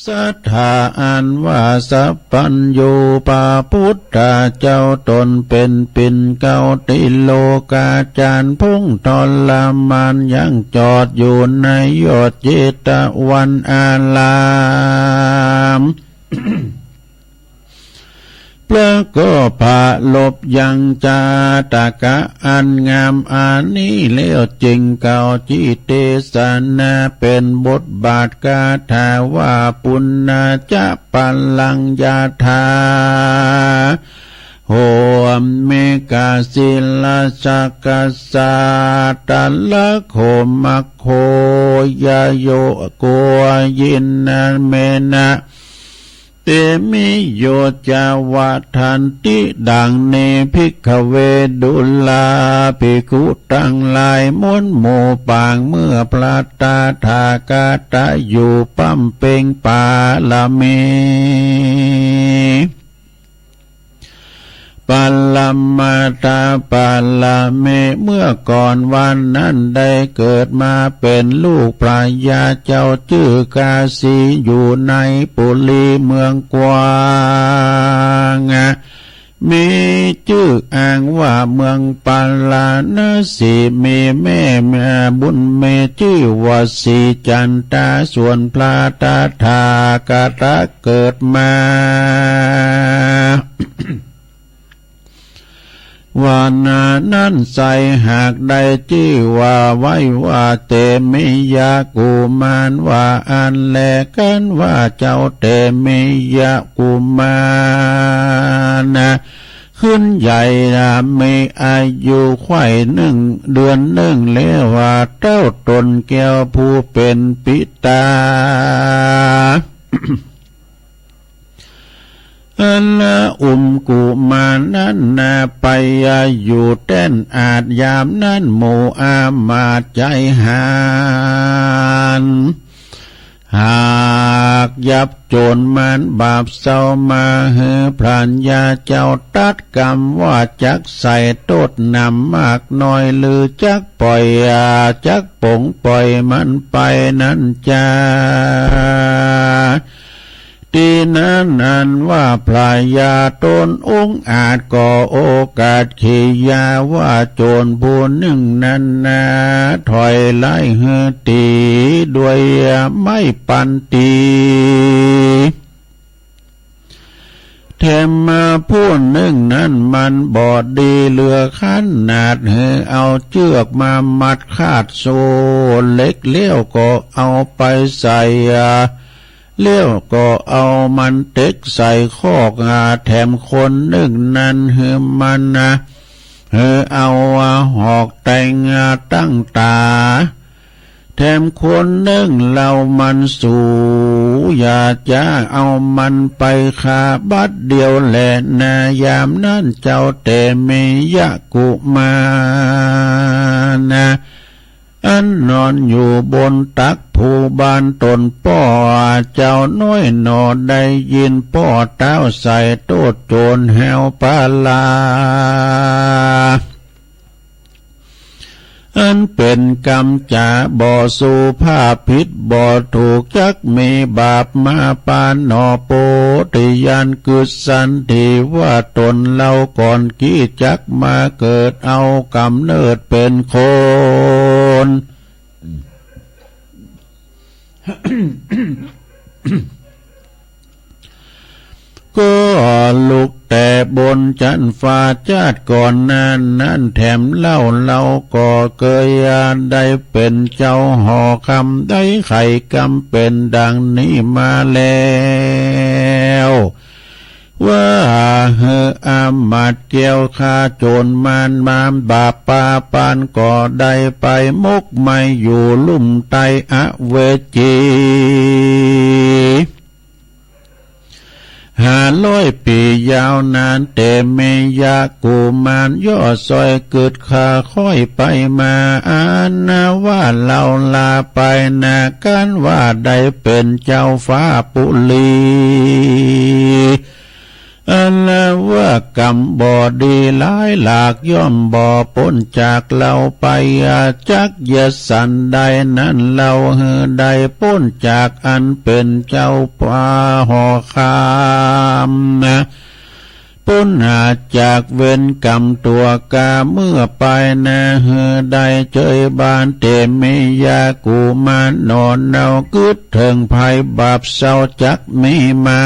สัทธาอันว่าสัพพัญญูปาพุทธาเจ้าตนเป็นปิ่นเก้าติโลกาจารย์พุ่งทรมานยังจอดอยู่ในยอดเจตวันอาราม พระก็พาลบยังจาตากะอันงามอานี้เลี้ยวจริงเก่าจิเตสนาเป็นบทบาทกาถาว่าปุณณาจะปัลลังยาธาโหมเมกาศิลาสักสาตัลละโคมัคโคยโยโกยินนาเมนะเตมิโยจาวะทันติดังเนภิกขเวดุลาภิกขุตั้งหลายมนหมู่ปางเมื่อพระตาถากาตะอยู่ปั้มเป่งปาละเมปัลลัมมาตาปัลลาเมเมื่อก่อนวันนั้นได้เกิดมาเป็นลูกพระยาเจ้าชื่อกาสีอยู่ในปุลีเมืองกวางมีชื่ออ้างว่าเมืองปัลลานะสีมีแม่บุญเมชื่อว่าสีจันตาส่วนพระตาถากาตะเกิดมา วานานั้นใส่หากได้ชื่อว่าไว้ว่าเตมิยากุมารว่าอันแลกันว่าเจ้าเตมิยากุมารขึ้นใหญ่มีอายุไข่1 เดือน1แล้วว่าเจ้าตนแก้วผู้เป็นปิตา อันละกุมารนั้นนาไปอยู่เต้นอาจยามนั้นหมู่อามาตใจหานหากยับโจรมันบาปเศร้ามาเฮือพรานยาเจ้าตัดกรรมว่าจักใส่โทษนำมากน้อยหรือจักปล่อยจักปงปล่อยมันไปนั้นจ้าตีนั้นอันว่าพระยาตนองค์อาจก่อโอกาสขียาว่าโจรผู้หนึ่งนั้นถอยไล่เฮือตีด้วยไม่ปันตีแถมมาผู้หนึ่งนั้นมันบอดดีเหลือขันนาดเหือเอาเชือกมามัดคาดโซ่เล็กเลี้ยวก็เอาไปใส่เลี้ยวก็เอามันเต็กใส่คอกแถมคนหนึ่งนั้นเหือมันเอาหอกแต่งตั้งตาแถมคนหนึ่งเรามันสู่อย่าจะเอามันไปคาบัดเดียวแหละนายามนั้นเจ้าเตมิยะกุมารอันนอนอยู่บนตักผู้บานตนป้อเจ้าน้อยหนอได้ยินป้อเต้าใส่โตดโจรแหวปาลาอันเป็นกรรมจ่าบ่สู่ผ้าผิดบ่ถูกจักมีบาปมาปานหนอโปติยานกุสันติว่าตนเราก่อนกี้จักมาเกิดเอากำเนิดเป็นคนก็ลุกแต่บนจันฟ้าชาติก่อนนั้นแถมเล่าก็เคยได้เป็นเจ้าห่อคำได้ไข่กำเป็นดังนี้มาแล้วว่าอามาตเกี่ยวข้าโจรมานมามบาปปาปานก็ได้ไปมกไม่อยู่ลุ่มไตเวจี500 ปียาวนานแต่เมยากุมารย่อซอยเกิดขาค่อยไปมาอานาว่าเราลาไปนากันว่าได้เป็นเจ้าฟ้าปุลี อันละว่ากรรมบ่ดีหลายหลากย่อมบ่พ้นจากเราไปจักยสันใดนั้นเราใดพ้นจากอันเป็นเจ้าป่าหอคามนะพ้นหาจากเวรกรรมตัวกาเมื่อไปนะใดเจยบานเตมิยากูมานอนเนากึดถึงภัยบาปเศร้าจักมีมา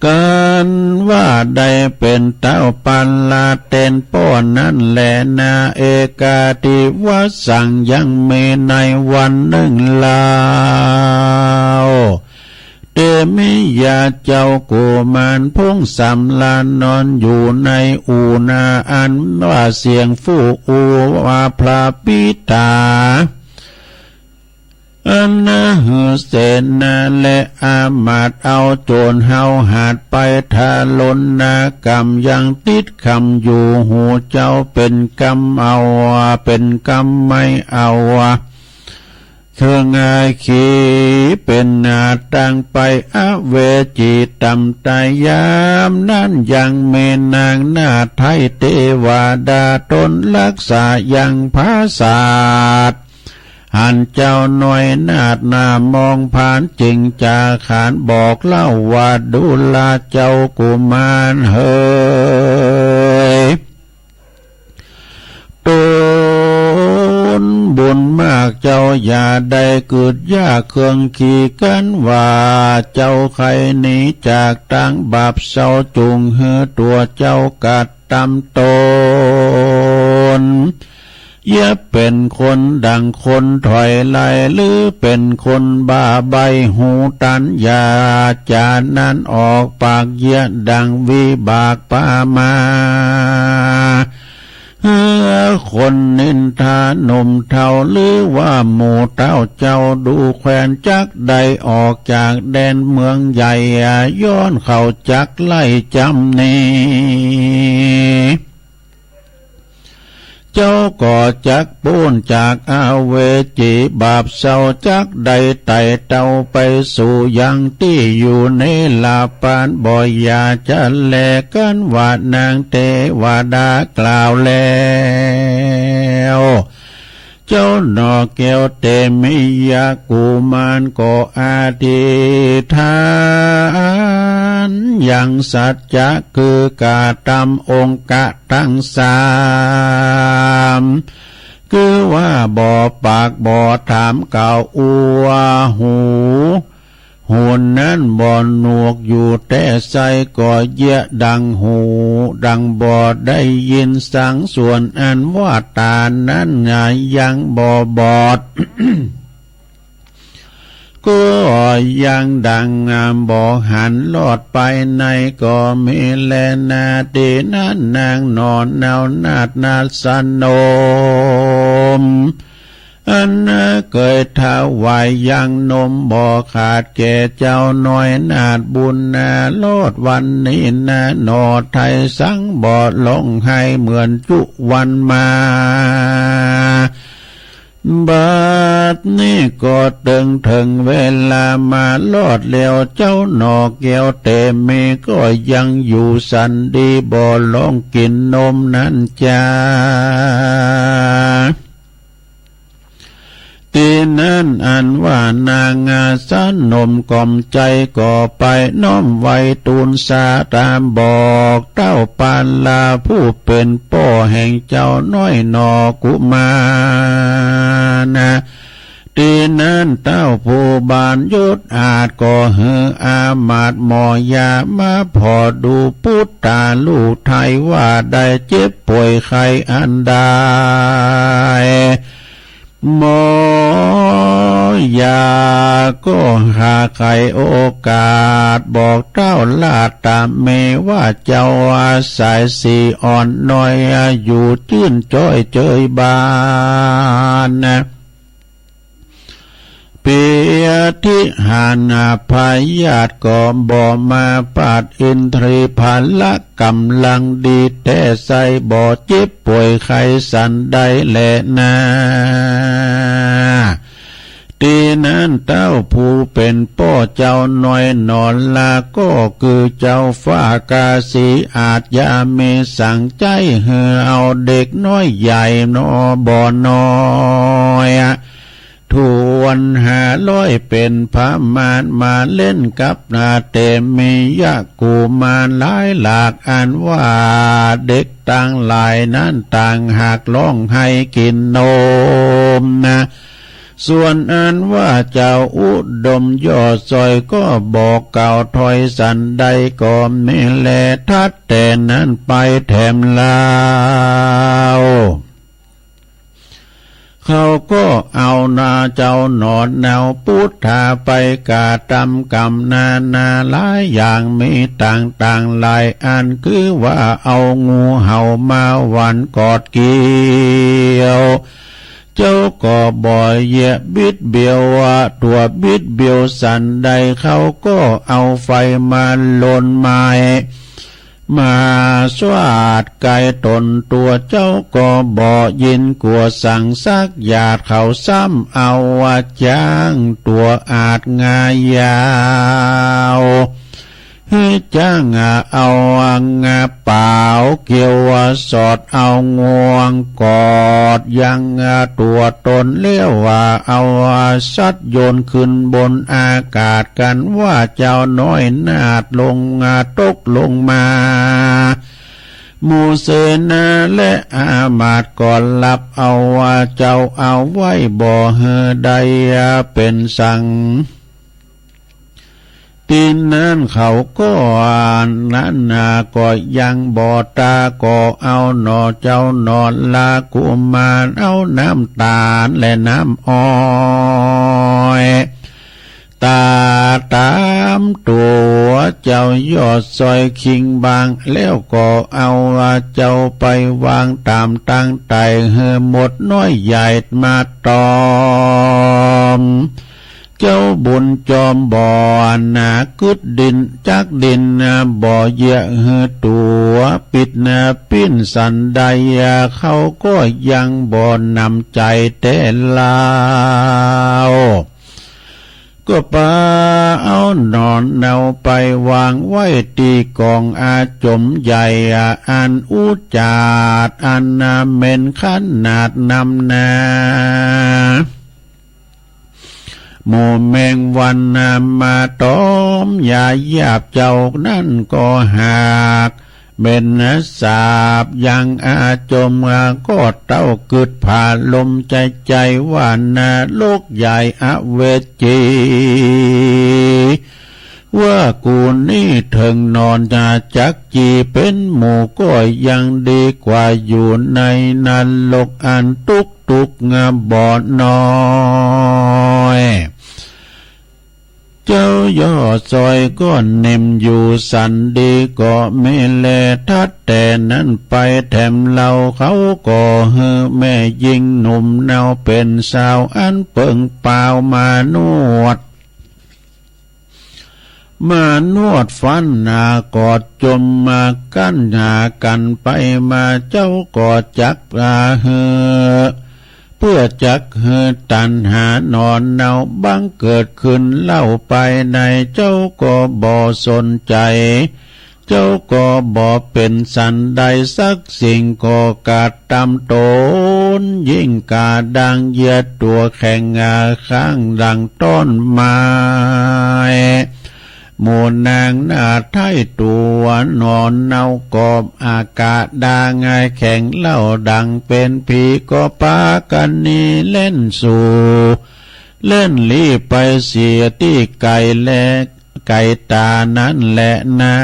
กันว่าได้เป็นเต้าปันลาเตนป้อนนั้นแหละนาเอกาติวสั่งยังเมในวันหนึ่งลาวเตมิยาเจ้ากุมารพงสำลานนอนอยู่ในอูนาอันว่าเสียงฟู่อูว่าพระปิตาอันนะหือเสนาและอามาตเอาโจรเฮาหาดไปทาลนนากรรมยังติดคำอยู่หูเจ้าเป็นกรรมเอาเป็นกรรมไม่เอาเธองายขีเป็นนาตังไปอเวจีตำตายามนั้นยังเมนางหน้าไทยเทวดาตนรักษายังภาษาหันเจ้าหน่อยนาดนามองผ่านจริงจาขานบอกเล่าว่าดูลาเจ้ากุมารเฮยตูนบุญมากเจ้าอย่าได้เกิดยากเครื่องขี่กันว่าเจ้าใครหนีจากตั้งบาปเศร้าจุงเหือตัวเจ้ากัดตำตนอย่าเป็นคนดังคนถอยไล่หรือเป็นคนบ้าใบหูตันยาจานั้นออกปากเยี่ยดังวิบากปามาคนนินทานมเท่าหรือว่าหมู่เต้าเจ้าดูแควนจักใดออกจากแดนเมืองใหญ่ย้อนเข้าจักไล่จำนีเจ้าก่อจักปูนจากอาเวจีบาปเศร้าจักใดไต่เต้าไปสู่ยังที่อยู่ในลาปานบ่อยาจะแลกันว่านางเทวดากล่าวแล้วเจ้าหนอแก้วเตมิยากุมารก็อาธิฐานยังสัจจะคือกาตามองค์กะทั้งสามคือว่าบ่ปากบ่ถามกล่าวอัวหูนั้นบ่หนวกอยู่แต่ใจก็เยะดังหูดังบ่ได้ยินสังส่วนอันว่าตานั้นยังบ่บอด ก็ยังดังบ่หันลอดไปในก็มีแลนาดีนั้นนางนอนแนวนาดนาสนมอันเคยถวายยังนมบ่ขาดแก่เจ้าน้อยนาดบุญโลดวันนี้นอไทยสังบ่ลงให้เหมือนจุวันมาบัดนี้ก็ตึงถึงเวลามาลอดเลี้ยวเจ้าหนอแก้วเตมีก็ยังอยู่สันดีบ่ลงกินนมนั้นจ้าตีนั้นอันว่านางสนมกล่อมใจก่อไปน้อมไว้ตูนสาตามบอกเต้าปานลาผู้เป็นพ่อแห่งเจ้าน้อยนอกุมารตีนั้นเต้าผู้บานยุดอาจก่อเหืออามาตหมอยามาพอดูพุทธาลูกไทยว่าได้เจ็บป่วยใครอันใดหมอยาก็หาไขโอกาสบอกเจ้าลาตามเมว่าเจ้าอาศัยสีอ่อนน้อยอยู่จื้นจ้อยเจยบานเปียทิหานาพายาตก็บ่มาปาดอินทรีภาละกำลังดีแต่ใส่บ่เจ็บป่วยไข้สันใดแลนาตีนั้ นั้นเต้าผู้เป็นพ่อเจ้าน้อยนอนลาก็คือเจ้าฟ้ากาสีอาจยาเมสั่งใจเหือเอาเด็กน้อยใหญ่นอบ่อน้อยทวน500เป็นพระมารมาเล่นกับนาเตมียะกูมารหลายหลากอันว่าเด็กต่างหลายนั้นต่างหากร้องให้กินนมนะส่วนอันว่าเจ้าอุดมยอดซอยก็บอกเก่าถอยสันใดก็ไม่แลทัดแต่นั้นไปแถมลาวเขาก็เอานาเจ้าหนอนแนวพุทธาไปกาตำกรรมนาหลายอย่างมีต่างหลายอันคือว่าเอางูเห่ามาหวันกอดเกี่ยวเจ้าก็บ่อยเยะบิดเบียวว่าตัวบิดเบียวสันใดเขาก็เอาไฟมาลนไม้มาสวาดไก่ตนตัวเจ้าก็บ่ยินกลัวสั่งซักหยาดเขาซ้ำเอาว่าจ้างตัวอาจงายาวให้จ้างเอางาเปล่าเกี่ยวสอดเอางวงกอดยังตัวตนเลี้ยวว่าเอาสัตว์โยนขึ้นบนอากาศกันว่าเจ้าน้อยนาดลงตกลงมามูเสนาและอามาตย์ก่อนหลับเอาว่าเจ้าเอาไว้บ่เฮใดเป็นสั่งตีนนั้นเขาก็นั้นก็ยังบ่ตาก็เอาหนอเจ้านอนลากุมารเอาน้ำตาลและน้ำอ้อยตาตามตัวเจ้ายอดซอยคิงบางแล้วก็เอาเจ้าไปวางตามตั้งไตเฮหมดน้อยใหญ่มาตอมเจ้าบุญจอมบ่อนากุดดินจักดินบ่อเยอะเฮตัวปิดปิ้นสันใดเขาก็ยังบ่นำใจแต่ลาวก็ปาเอานอนเนาไปวางไว้ตีกองอาจมใหญ่อันอุจาดอันเม่นขันนาดนำนาหมู่แมงวันมาตอมอย่าหยาบเจ้านั่นก็หากเป็นสาบยังอาจมก็เต้ากึดผ่าลมใจว่านาโลกใหญ่อเวจีว่ากูนี่ถึงนอนจักจีเป็นหมู่ก็ยังดีกว่าอยู่ในนรกอันตุกบ่อน้อยเจ้ายอดซอยก็เน็มอยู่สันดีก็ไม่แลทัดแต่นั้นไปแถมเราเขาก็เฮแม่ยิงหนุ่มเนาเป็นสาวอันเปิงเปล่ามานวดฟันกอดจมมากั้นหากันไปมาเจ้าก็จักเฮเพื่อจักเฮตันหานอนเนาบังเกิดขึ้นเล่าไปในเจ้าก็บ่สนใจเจ้าก็บ่เป็นสันใดสักสิ่งก็กาดตำตนยิ่งกาดังเหยียดตัวแข่งข้างดังต้นไม้หมู่นางหน้าไทยตัวนอนเนากอบอากาศดางแข่งเล่าดังเป็นผีก็ปากันนี่เล่นสู่เล่นรีไปเสียที่ไก่และไก่ตานั้นแหละนา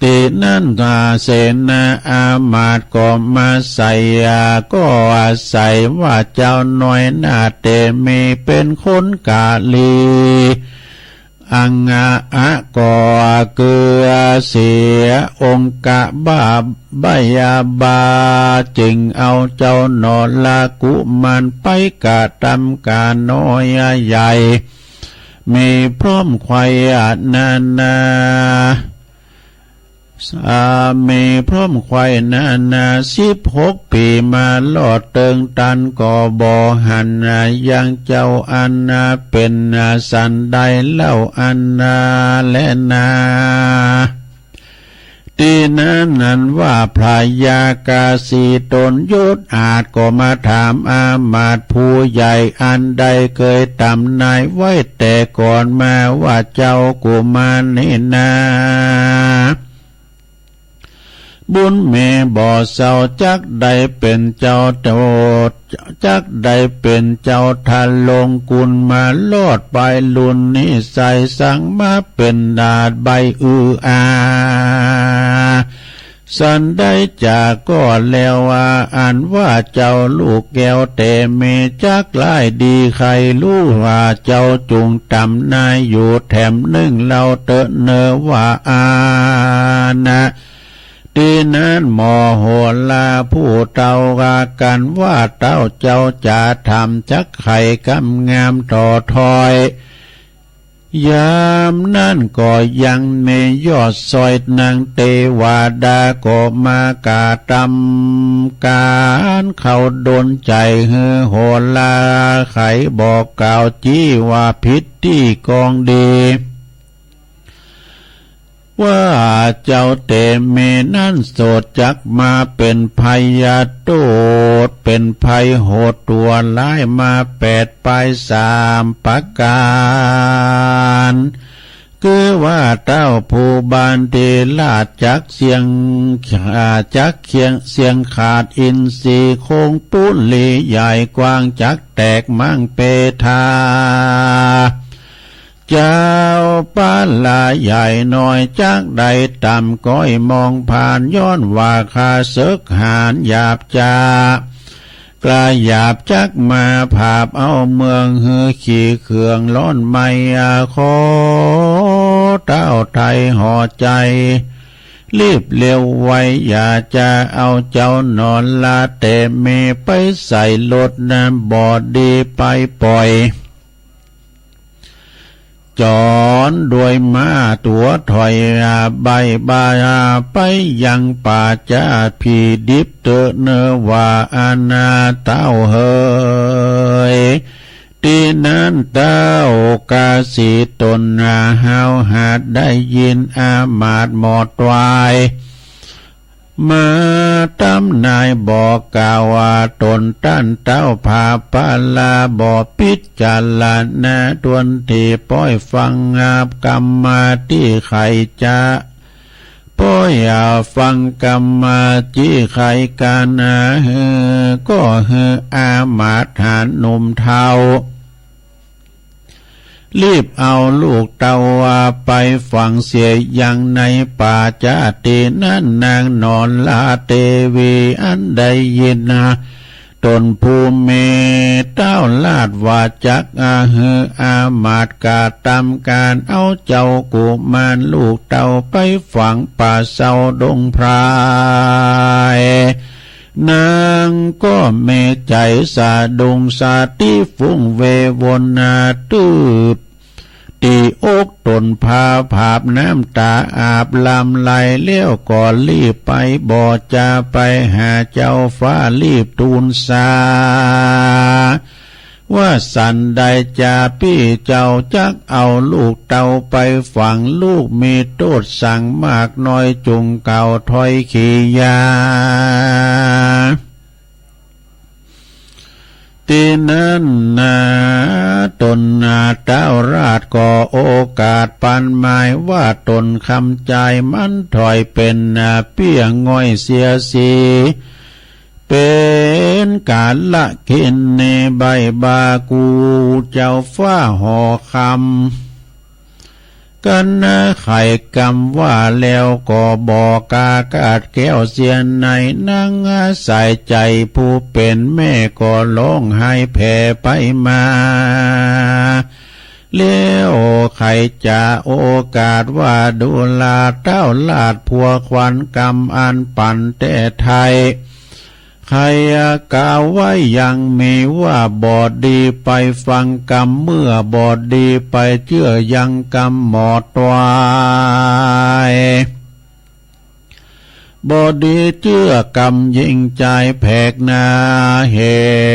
ตีนั่นเสนาอามาตย์ก็มาใส่ก็อาศัยว่าเจ้าน้อยนาเตมีเป็นคนกาลีอังอะก็เกือเสียองค์กะบ้าใบยาบาจึงเอาเจ้านอลากุมันไปกะตำกาน้อยใหญ่มีพร้อมควายนา สามีพร้อมควายนา16 ปีมาลอดเติงตันก่อบอหันยังเจ้าอันนาเป็นสันใดเล่าอันนาและนาตีนั้นว่าพระยากาสีตนยุทธอาจก็มาถามอามาตย์ผู้ใหญ่อันใดเคยตำนายไว้แต่ก่อนมาว่าเจ้ากุมารนี่นาบุญแม่บ่อเศร้าจักใดเป็นเจ้าโตจักใดเป็นเจ้าทันลงกุลมาลอดไปลุนนิสัยสังมาเป็นดาดใบสันได้จากก็แล้วว่าอันว่าเจ้าลูกแก้วแต่เมจักไล่ดีใครรู้ว่าเจ้าจุงตำนายอยู่แถมนึ่งเราเตอะเนอว่านะตีนั้นหมอโหลาผู้เต่ากากันว่าเต้าเจ้าจะทำจักไข่กำงามต่อถอยยามนั่นก็ยังเมยอดซอยนางเทวดาก็มากาตำการเขาโดนใจเฮือโหลาไขบอกกล่าวจี้ว่าพิษที่กองดีว่าเจ้าเตเมนั่นโสดจักมาเป็นพยาโตดเป็นภัยโหดตัวร้ายมา8 ปลาย 3 ประการคือว่าเต้าผู้บานเดลาดจักเสียงขาดอินทรีย์คงปุ้นลีใหญ่กว้างจักแตกมั่งเปทาเจ้าป้าลาใหญ่น้อยจักใดต่ำก้อยมองผ่านย้อนว่าคาศึกหานหยาบจากลาหยาบจักมาภาพเอาเมืองฮือขี่เขื่องล้อนไม่ขอเต้าไทยห่อใจรีบเร็วไวอย่าจะเอาเจ้านอนลาเตเมไปใส่รถน้ำบ่อดีไปปล่อยจอนด้วยม้าตัวถอยใบบาไปยังป่าจ้าพีดิบเตอเนว่าอาณาเต้าเฮยตีนั้นเต้ากาสีตนหาวหาดได้ยินอามาตย์หมอดวายมาตำนายบอกกล่าวว่าตนตั้นเต้าพาปาลาบ่พิจารณาตวนที่ป้อยฟังกรรมมาที่ใครจะป้อยฟังกรรมมาที่ใครกันก็อามาตย์หาหนุ่มเทารีบเอาลูกเตาไปฝังเสียยังในป่าจาตินั้นนางนอนลาเตวีอันใดยินตนภูเมเต้าลาดว่าจักอามาตย์กาตามการเอาเจ้ากุมารลูกเตาไปฝังป่าเศร้าดงพรายนางก็เมใจสาดงสาติฟุ้งเววนตืตีอกตนพาภาพน้ำตาอาบลำไหลเลี้ยวก่อนรีบไปบ่จะไปหาเจ้าฟ้ารีบทูลสาว่าสันใดจะพี่เจ้าจักเอาลูกเต่าไปฝังลูกมีโทษสั่งมากน้อยจุงเก่าถอยขี่ยาตีนั้นตนเต้าราชก่อโอกาสปันหมายว่าตนคำใจมันถอยเป็นเปี้ยง่อยเสียสีเป็นการละกินในใบบากูเจ้าฟ้าห่อคำกันไข่กำว่าแล้วก็บอกกากาดแก้วเสียนในนั่งใส่ใจผู้เป็นแม่ก็ร้องไห้แผ่ไปมาเลี้ยวไข่จะโอกาสว่าดูลาเต้าลาดพัวควันกำอันปั่นแต่ไทยใครกล่าวไว้ยังมีว่าบอดดีไปฟังกรรมเมื่อบอดดีไปเชื่อยังกรรมหมอดวาย บดีเจื้อกำยิงใจแผกนาเห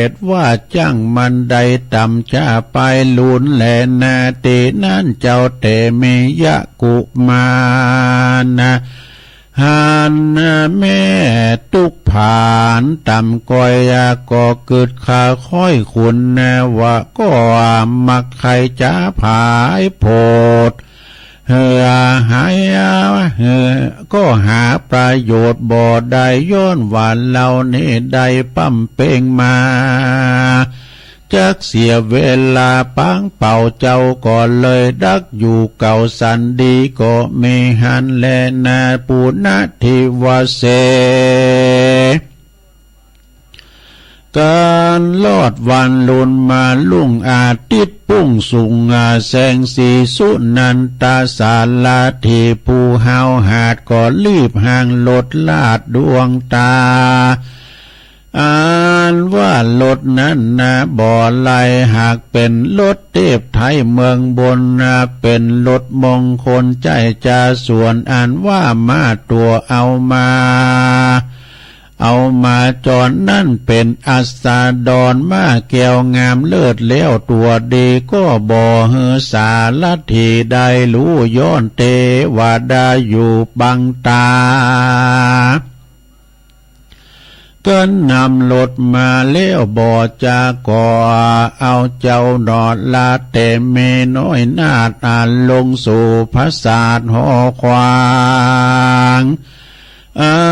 ตุว่าจังมันใดต่ำจะไปลุนแลนาตีนั่นเจ้าเตมียะกุมานะหานแม่ตุกผ่านต่ำก้อยก็เกิดขาค่อยคุณนะว่าก็มักใครจะผายโพดหายก็หาประโยชน์บ่ได้ย้อนหวานเหล่านี้ได้ปั้มเป่งมาจักเสียเวลาปังเป่าเจ้าก่อนเลยดักอยู่เก่าสันดีก็ไม่หันแลนาปูนาทิวเสการลอดวันลุนมาลุ่งอาทิตย์ปุ้งสุงแสงสีสุนันตาสาลาที่ผู้เฮาหาดก็รีบห่างลดลาดดวงตาอ่านว่าลดนั้นนะบ่อไหลหากเป็นลดเทพไทยเมืองบนเป็นลดมงคลใจจะส่วนอ่านว่ามาตัวเอามาจอนนั่นเป็นอัสสาดอนมาแก้วงามเลิศเลี้ยวตัวดีก็บ่เฮือสาลัทธิได้รู้ย้อนเตว่าได้อยู่บังตาก็นำรถมาเลี้ยวบ่อจาก่อเอาเจ้าดอดลาเตเมน้อยนาดอ่านลงสู่พระศาสหอควางเอา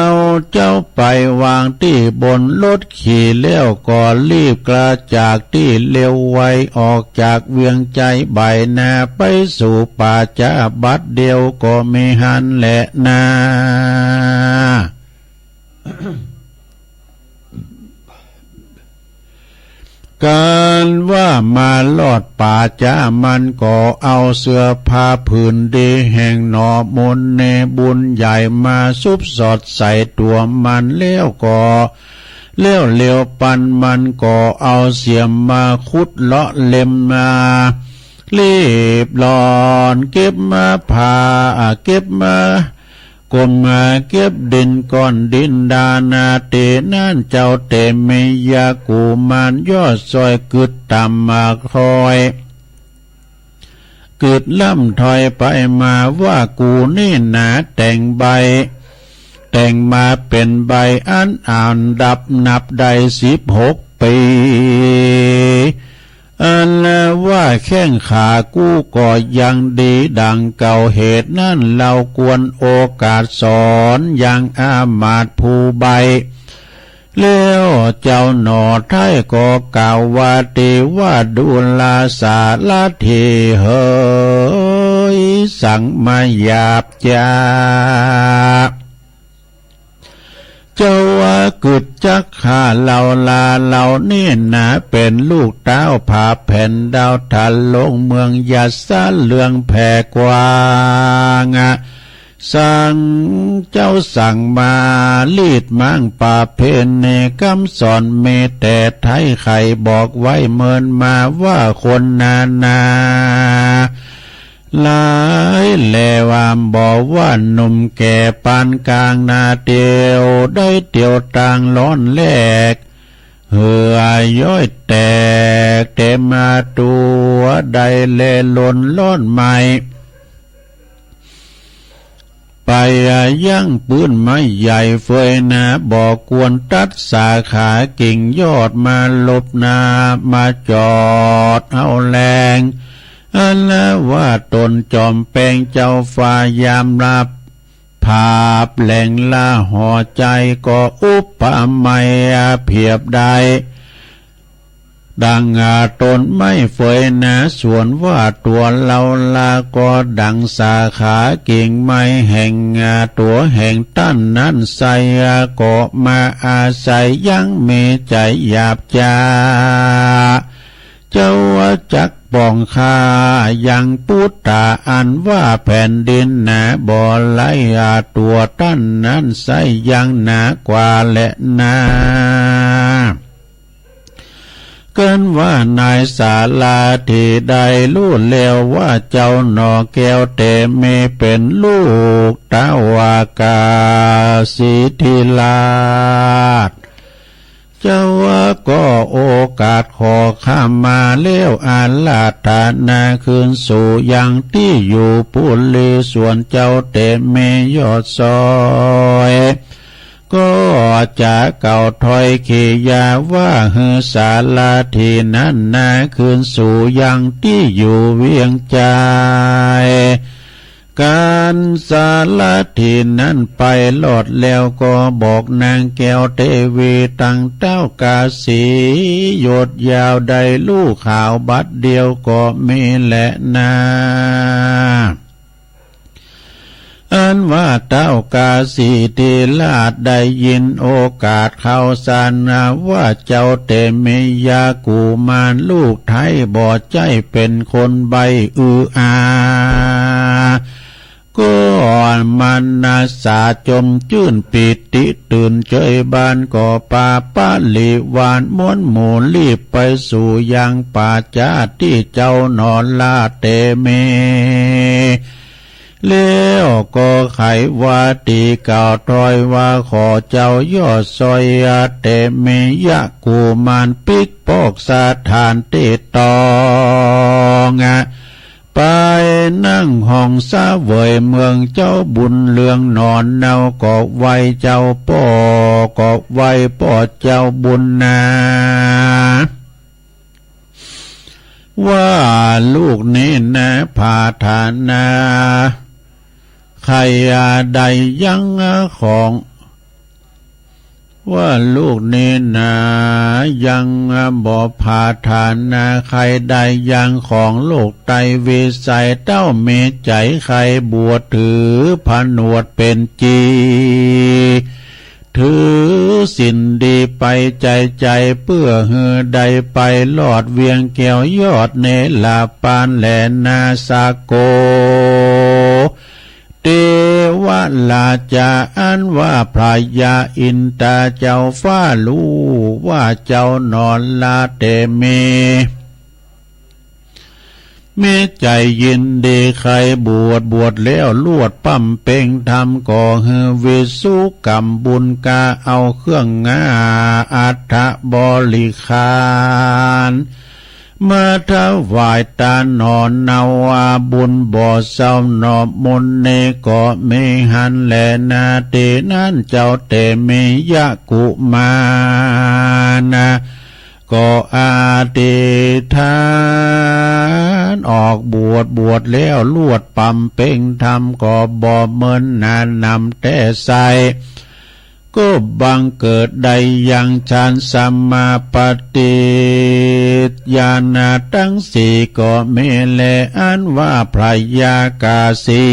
เจ้าไปวางที่บนรถขี่เลี้ยวก่อนรีบกระจากที่เลี้ยวไวออกจากเวียงใจใบนาไปสู่ป่าจ้าบัดเดียวก็ไม่หันแหละนาการว่ามาลอดป่าจ้ามันก็เอาเสื้อผ้าผืนดีแห่งหนอมนเนบุญใหญ่มาซุบสอดใส่ตัวมันเลี้ยวก็เลี้ยวปันมันก็เอาเสียมมาขุดเลาะเล็มมารีบหลอนเก็บมาผ่าเก็บมากลมมาเก็บดินก้อนดินดานาเตนั่นเจ้าเตมยากูมานยอดซอยกึดต่ำมาคอยกึดล่ำถอยไปมาว่ากูนี่หนาแต่งใบแต่งมาเป็นใบอันอ่านดับนับได้16 ปีอันแล้วว่าแข้งขากู้ก็ยังดีดังเก่าเหตุนั่นเราควรโอกาสสอนยังอามาตย์ผู้ใบเลี้ยวเจ้าหนอไทยก็กล่าวว่าตีว่าดูลาสาลาเทเฮยสั่งมาหยาบจ้าเจ้าว่ากึดจักขาเหล่านี่นะเป็นลูกเต้าผ่าแผ่นดาวทันลงเมืองยาสาเลืองแผ่กว้างสั่งเจ้าสั่งมาลีดมั่งป่าเพนเนคำสอนเมแต่ไทยไข่บอกไว้เมินมาว่าคนนาหลายแลวามบอกว่าหนุ่มแก่ปานกลางนาเตียวได้เตียวต่างล้อนแลกเหือย้อยแตกเต็มมาตัวได้เลล้นล้อนใหม่ไปยั่งปืนไม้ใหญ่เฟยนาบอกกวนตัดสาขากิ่งยอดมาลบนามาจอดเอาแรงอันละว่าตนจอมแปลงเจ้าฟ้ายามรับภาพแหล่งละห่อใจก็อุปมาเพียบได้ดังตนไม่เฟยนะส่วนว่าตัวเราละก็ดังสาขากิ่งไม้แห่งตัวแห่งต้นนั้นใส่ก็มาอาศัยยังมีใจหยาบจ้าเจ้าจักป้องข้ายังปุตตาอันว่าแผ่นดินหนาบ่ไหลตัวต้นนั้นใส่ยังหนากว่าและนา เกินว่านายศาลาที่ได้รู้แล้วว่าเจ้าหนอแก้วแต่เมเป็นลูกตาวากาสิทธิราชเจ้าว่าก็โอกาสขอข้ามมาเลี้ยวอาลาธนาคืนสู่ยังที่อยู่ปุลีส่วนเจ้าเตเมยอดซอยก็จะเก่าถอยขียาว่าเฮือศาลาที่นั้นนาคืนสู่ยังที่อยู่เวียงใจการศาลาที่นั้นไปหลอดแล้วก็บอกนางแก้วเทวีตั้งเต้ากาสีหยดยาวได้ลูกข่าวบัดเดียวก็มีแหละนาอันว่าเต้ากาสีทีลาดได้ยินโอกาสเข้าสารนาว่าเจ้าเตมิยากูมารลูกไทยบ่ใจเป็นคนใบอาก็มันนาสาจมจื่นปิติตื่นเจยบานก่อป่าปาลิวานม้วนหมูรีบไปสู่ยังป่าจ้าที่เจ้านอนลาเตเมแล้วก็ไขว่าตีเก่าถอยว่าขอเจ้ายอดซอยเตเมยะกูมารปิกปอกสถานติตองไปนั่งห้องซาเวยเมืองเจ้าบุญเลืองนอนเนาก็ไว้เจ้าป่อก็ไว้ป่อเจ้าบุญนาว่าลูกนี้นะพาฐานาใครใดยังของว่าลูกนี้นะยังบ่พาฐานาใครใดยังของโลกไตวิสัยเต้าเมใจใครบวชถือผนวดเป็นจีถือสินดีไปใจเพื่อเฮือใดไปลอดเวียงแก้วยอดเนลาปานแหลนาสาโกเทวลาจาอันว่าพระยาอินตาเจ้าฟ้าลูว่าเจ้านอนลาเตเมใจยินดีใครบวชแล้วลวดปั้มเป่งทำก่อเฮือวิสุกรรมบุญกาเอาเครื่องงาอัฐบริคารมาถวายตานอนนาวาบุญบ่อเศร้านอบมนเนก็ไม่หันแลนาเตนั้นเจ้าเตเมยะกุมานะก็อาติทานออกบวชแล้วลวดปั๊มเป่งทำก็บ่เมินนานำแต่ใสก็บังเกิดใดยังฌานสัมมาปฏิญาณทั้งสี่ก็เมเลอันว่าพระยากาสี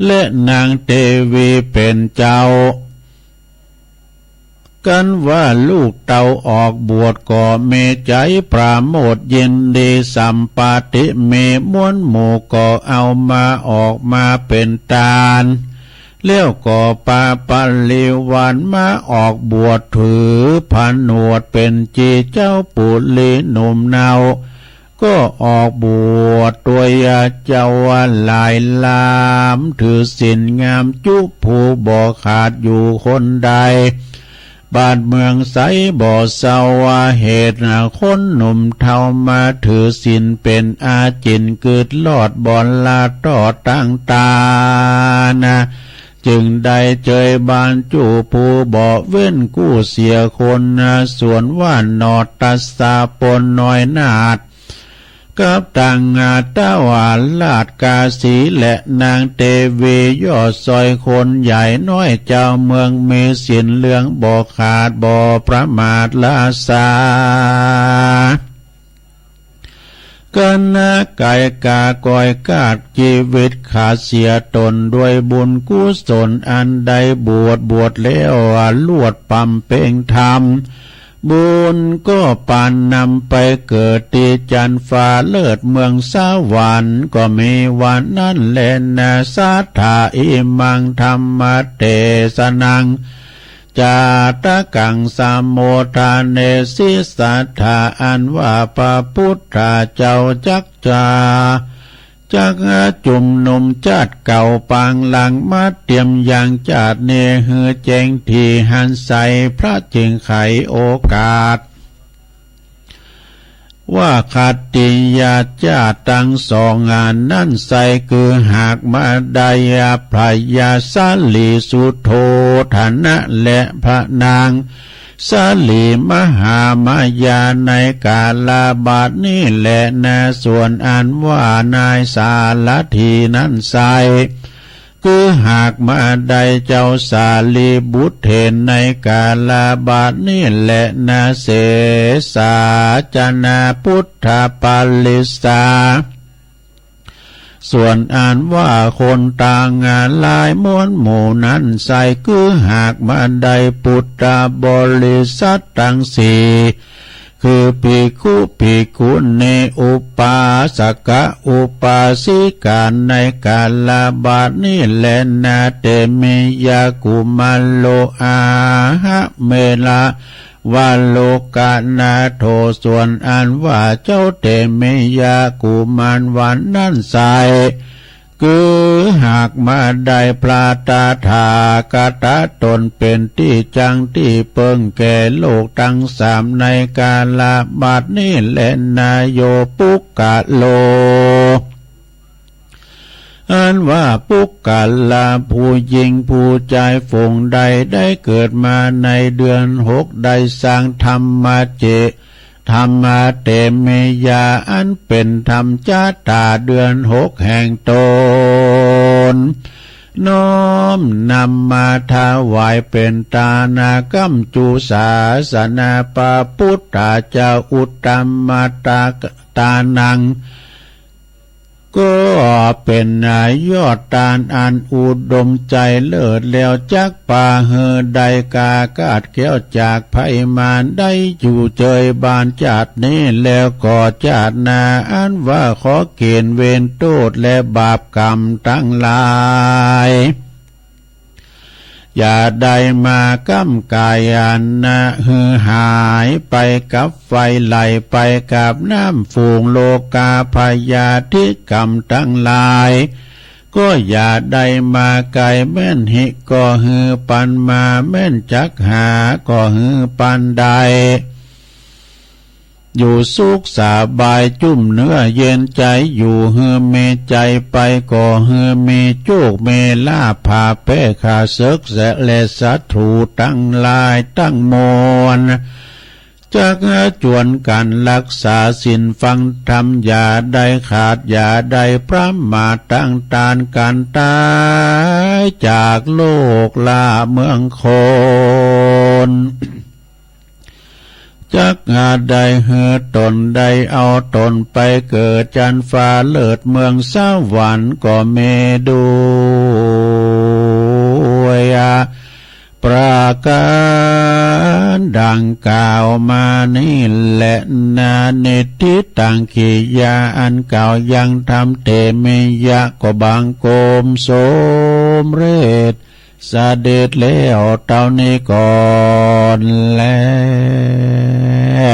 และนางเทวีเป็นเจ้ากันว่าลูกเต่าออกบวชก็เมใจปราโมทยินดีสัมปาติเมม้วนหมู่ก็เอามาออกมาเป็นตาลเลี้ยวก่อปาปลิวันมาออกบวชถือผนวดเป็นจีเจ้าปุลีหนุ่มเนาก็ออกบวชตัวยาเจ้าลายลามถือศีลงามจุผู้บ่ขาดอยู่คนใดบ้านเมืองใสบ่เศร้าเหตุคนหนุ่มเทามาถือศีลเป็นอาจินเกิดลอดบอนลาต่อตั้งตานะจึงได้เจยบานจูผู้บ่เว้นกู้เสียคนส่วนว่านอตัสสาปนน้อยนาดกับต่างตาวาลาดกาสีและนางเทวียอดซอยคนใหญ่น้อยเจ้าเมืองเมสินเลืองบ่ขาดบ่ประมาทลาสากันกายกากอยกาดชีวิตขาดเสียตนด้วยบุญกุศลอันใดบวชแล้วลวดปั๊มเป่งธรรมบุญก็ปานนำไปเกิดที่จันฟ้าเลิศเมืองสวรรค์ก็มีวันนั้นแลนะสัทธาอิมังธรรมเทศนัง จาตะกังสามโมทาเนสิสัทธาอันว่าพระพุทธเจ้าจักจาจักจุมนุมจาดเก่าปางหลังมาเตรียมอย่างจาดเนหือแจงที่หันใสพระจึงไขโอกาสว่าขัตติยาจาตั้งสองงานนั่นใสคือหากมาไดยาพระยาสาลีสุโธฐานะและพระนางสาลีมหามายาในกาลาบาทนี้แหละนะส่วนอันว่านายสาลัทธีนั้นใสคือหากมาได้เจ้าสาลีบุตรเห็นในกาลาบาทนี้แหละนาเสสาจนาพุทธปาลิสาส่วนอ่านว่าคนต่างงานลายม้วนหมู่นั้นใส่คือหากมาได้ปุตตะบริษัททั้งสี่คือภิกขุเนอุปาสกะอุปาสิกาในกาลาบาทนี้แลนาเตมิยากุมาโลอาหะเมลาวาโลกานาโทส่วนอันว่าเจ้าเตมิยากุมารวันนั่นใสคือหากมาได้พระตาถากตะตนเป็นที่จังที่เปิงแก่โลกทั้งสามในกาลาบาทนี้แลนายโยปุกกะโลอันว่าปุกกะลาผู้หญิงผู้ชายฝงใดได้เกิดมาในเดือน6ได้สร้างธรรมเจธรรมเตเมยาอันเป็นธรรมจาตาเดือน6แห่งตนน้อมนำมาถวายเป็นตานากัมจุศาสนาปาพุทธาเจ้าอุตตมตานังก็เป็นนายยอดตานอันอุดมใจเลิศแล้วจักป่าเฮอใดกากาดแก้วจากไพมานได้อยู่เจยบานจาดนี้แล้วก็จาดนาอันว่าขอเกณฑ์เวรโทษและบาปกรรมทั้งหลายอย่าได้มากำกายอันนะหือหายไปกับไฟไหลไปกับน้ำฝูงโลกาพยาธิกรรมทั้งหลายก็อย่าได้มาไกลแม่นหิก็หือปันมาแม่นจักหาก็หือปันใดอยู่สุขสบายจุ่มเนื้อเย็นใจอยู่เฮือเมใจไปก็เฮือเมโจกเมลาภาเป้ขาศึกและศัตรูตั้งลายตั้งมวลจากจวนกันรักษาศีลฟังธรรมอย่าได้ขาดอย่าได้พระมาตั้งตานกันตายจากโลกลาเมืองคนจักหาได้เหือตนได้เอาตนไปเกิดจันฟ้าเลิศเมืองสวรรค์ก็เมด้วยประการดังกล่าวมานี่แหละนาเนติตังขียาอันเก่ายังทำเตเมยะก็บางโกมโสมเรศสาเด็จแล้วเท่านี้ก่อนแล้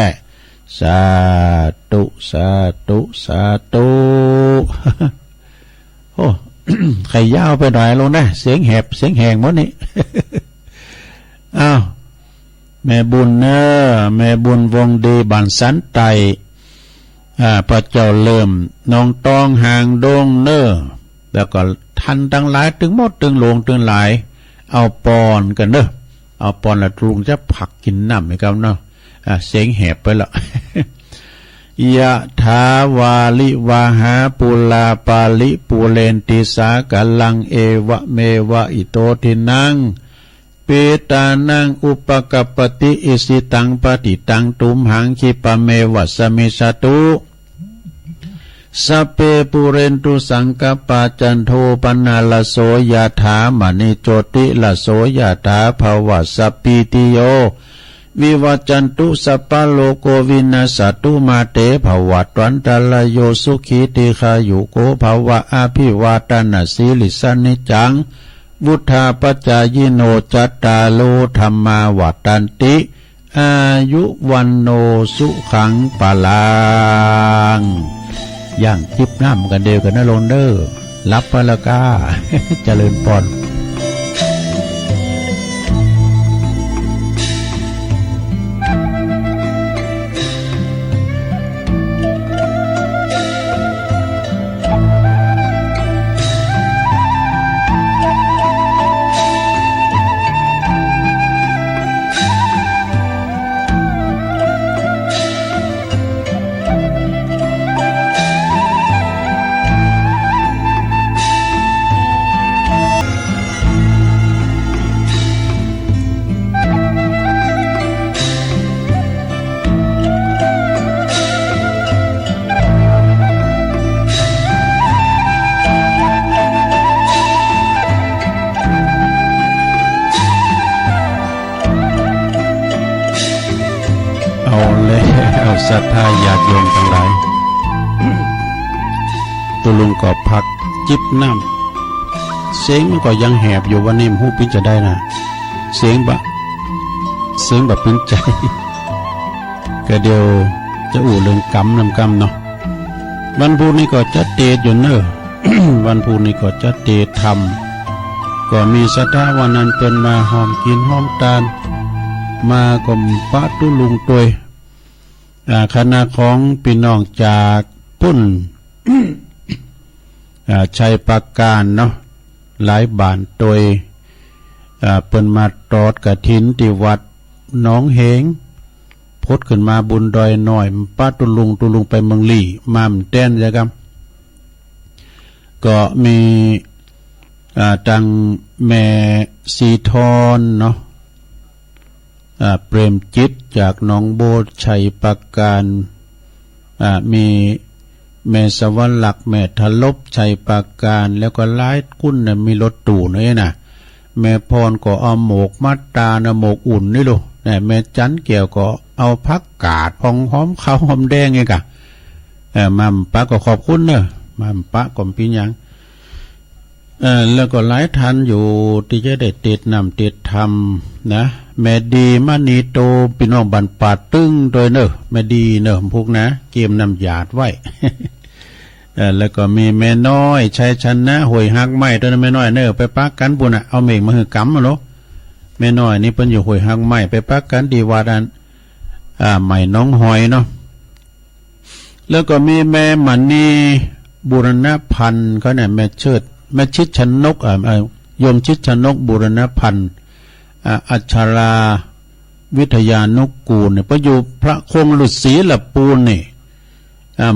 วสาธุสาธุสาธุโอ้ ใครยาวไปหน่อยลงนะเสียงแหบเสียงแหงหมดนี่ อ้าวแม่บุญเนอแม่บุญวงดีบันสันไตพระเจ้าเริ่มน้องตองห่างดงเนอแล้วก็ทันทั้งหลายถึงหมดถึงหลวงถึงหลายเอาปอนกันเนอะเอาปอนละตรุงจะผักกินน้ำให้กันเนาะเสียงแหบไปละ ยะถาวาลิวาหาปุลาปาลิปุเรนติสากลังเอวะเมวะอิโตทินังเปตานังอุปกปติอิสิตังปฏิตังตุมหังคิปะเมวะสมิสตุสัพเพปุเรนตุสังกปาจันโทปนาลโสยถามณิโจติลโสยถาภวสัพพิติโยวิวัจจันตุสัพพโลโกวินาสตุมาเตภวัตวันตลโยสุขีติขายุโกภวะอภิวาตนาสีลิสนิจัง วุธาปัจจายโนจัตตาโลธรรมาวัฏันติอายุวันโนสุขังปะลังย่างจิบน้ำกันเดียวกันนะโลนเดอร์รับพละกา เจริญพรศรัทธาญาติโยมทั้งหลายตุลุงก็พักจิบน้ำเสียงมันก็ยังแหบอยู่วันนี้หูปิ้นจะได้นะเสียงแบบปิ้นใจก็เดียวจะอู่เรื่องกรรมนำกรรมเนาะวันพุธนี้ก็จะเตดอยู่เนอะ วันพุธนี้ก็จะเตดทำก็มีศรัทธาวันนั้นเป็นมาหอมกินหอมตาลมาก็ปะตุลุงตัวยคณะของพี่น้องจากพุ่น ชัยปราการเนาะหลายบ้านโดยเปิ้นมาตอดกฐินที่วัดหนองเหงพดขึ้นมาบุญดอยหน่อยป้าตุลุงไปเมืองลี่มามแต้นจ้ะครับก็มีตังแม่สีทอนเนาะเปรมจิตจากหนองโบดชัยปราการมีแม่สวรรค์แม่ทลบชัยปราการแล้วก็หลายกุ้นน่ะมีรถตู่นี่น่ะแม่พรก็เอาหมกมัดตานะหมกอุ่นนี่ลูกแม่จันเกี่ยวก็เอาผักกาดพองหอมขาวหอมแดงไงกะมัมปะก็ขอบคุณเนอะมัมปะก็ปีหยังแล้วก็หลายท่านอยู่ที่จะได้ติดนำติดธรรมนะแม่ดีมณีโตพี่น้องบันปาดตึ้งโดยเนอะแม่ดีเนอะพวกนะเกมนำหยาดไว้ แล้วก็มีแม่น้อยชัยชนะหวยหักไม้ตัวนั้นแม่น้อยเนอะไปปักกันปุ่นอ่ะเอาเมฆมาหือกำมาโลแม่น้อยนี่เป็นอยู่หวยหักไม้ไปปักกันดีวาดันใหม่น้องหอยเนาะแล้วก็มีแม่มันนีบุรณพันธ์เขาเนี่ยแม่เชิดแม่ชิดชนกโยมชิดชนกบุรณพันธ์อัชราวิทยานกกูลเนี่ยประอยู่พระคงฤาษีละปูนนี่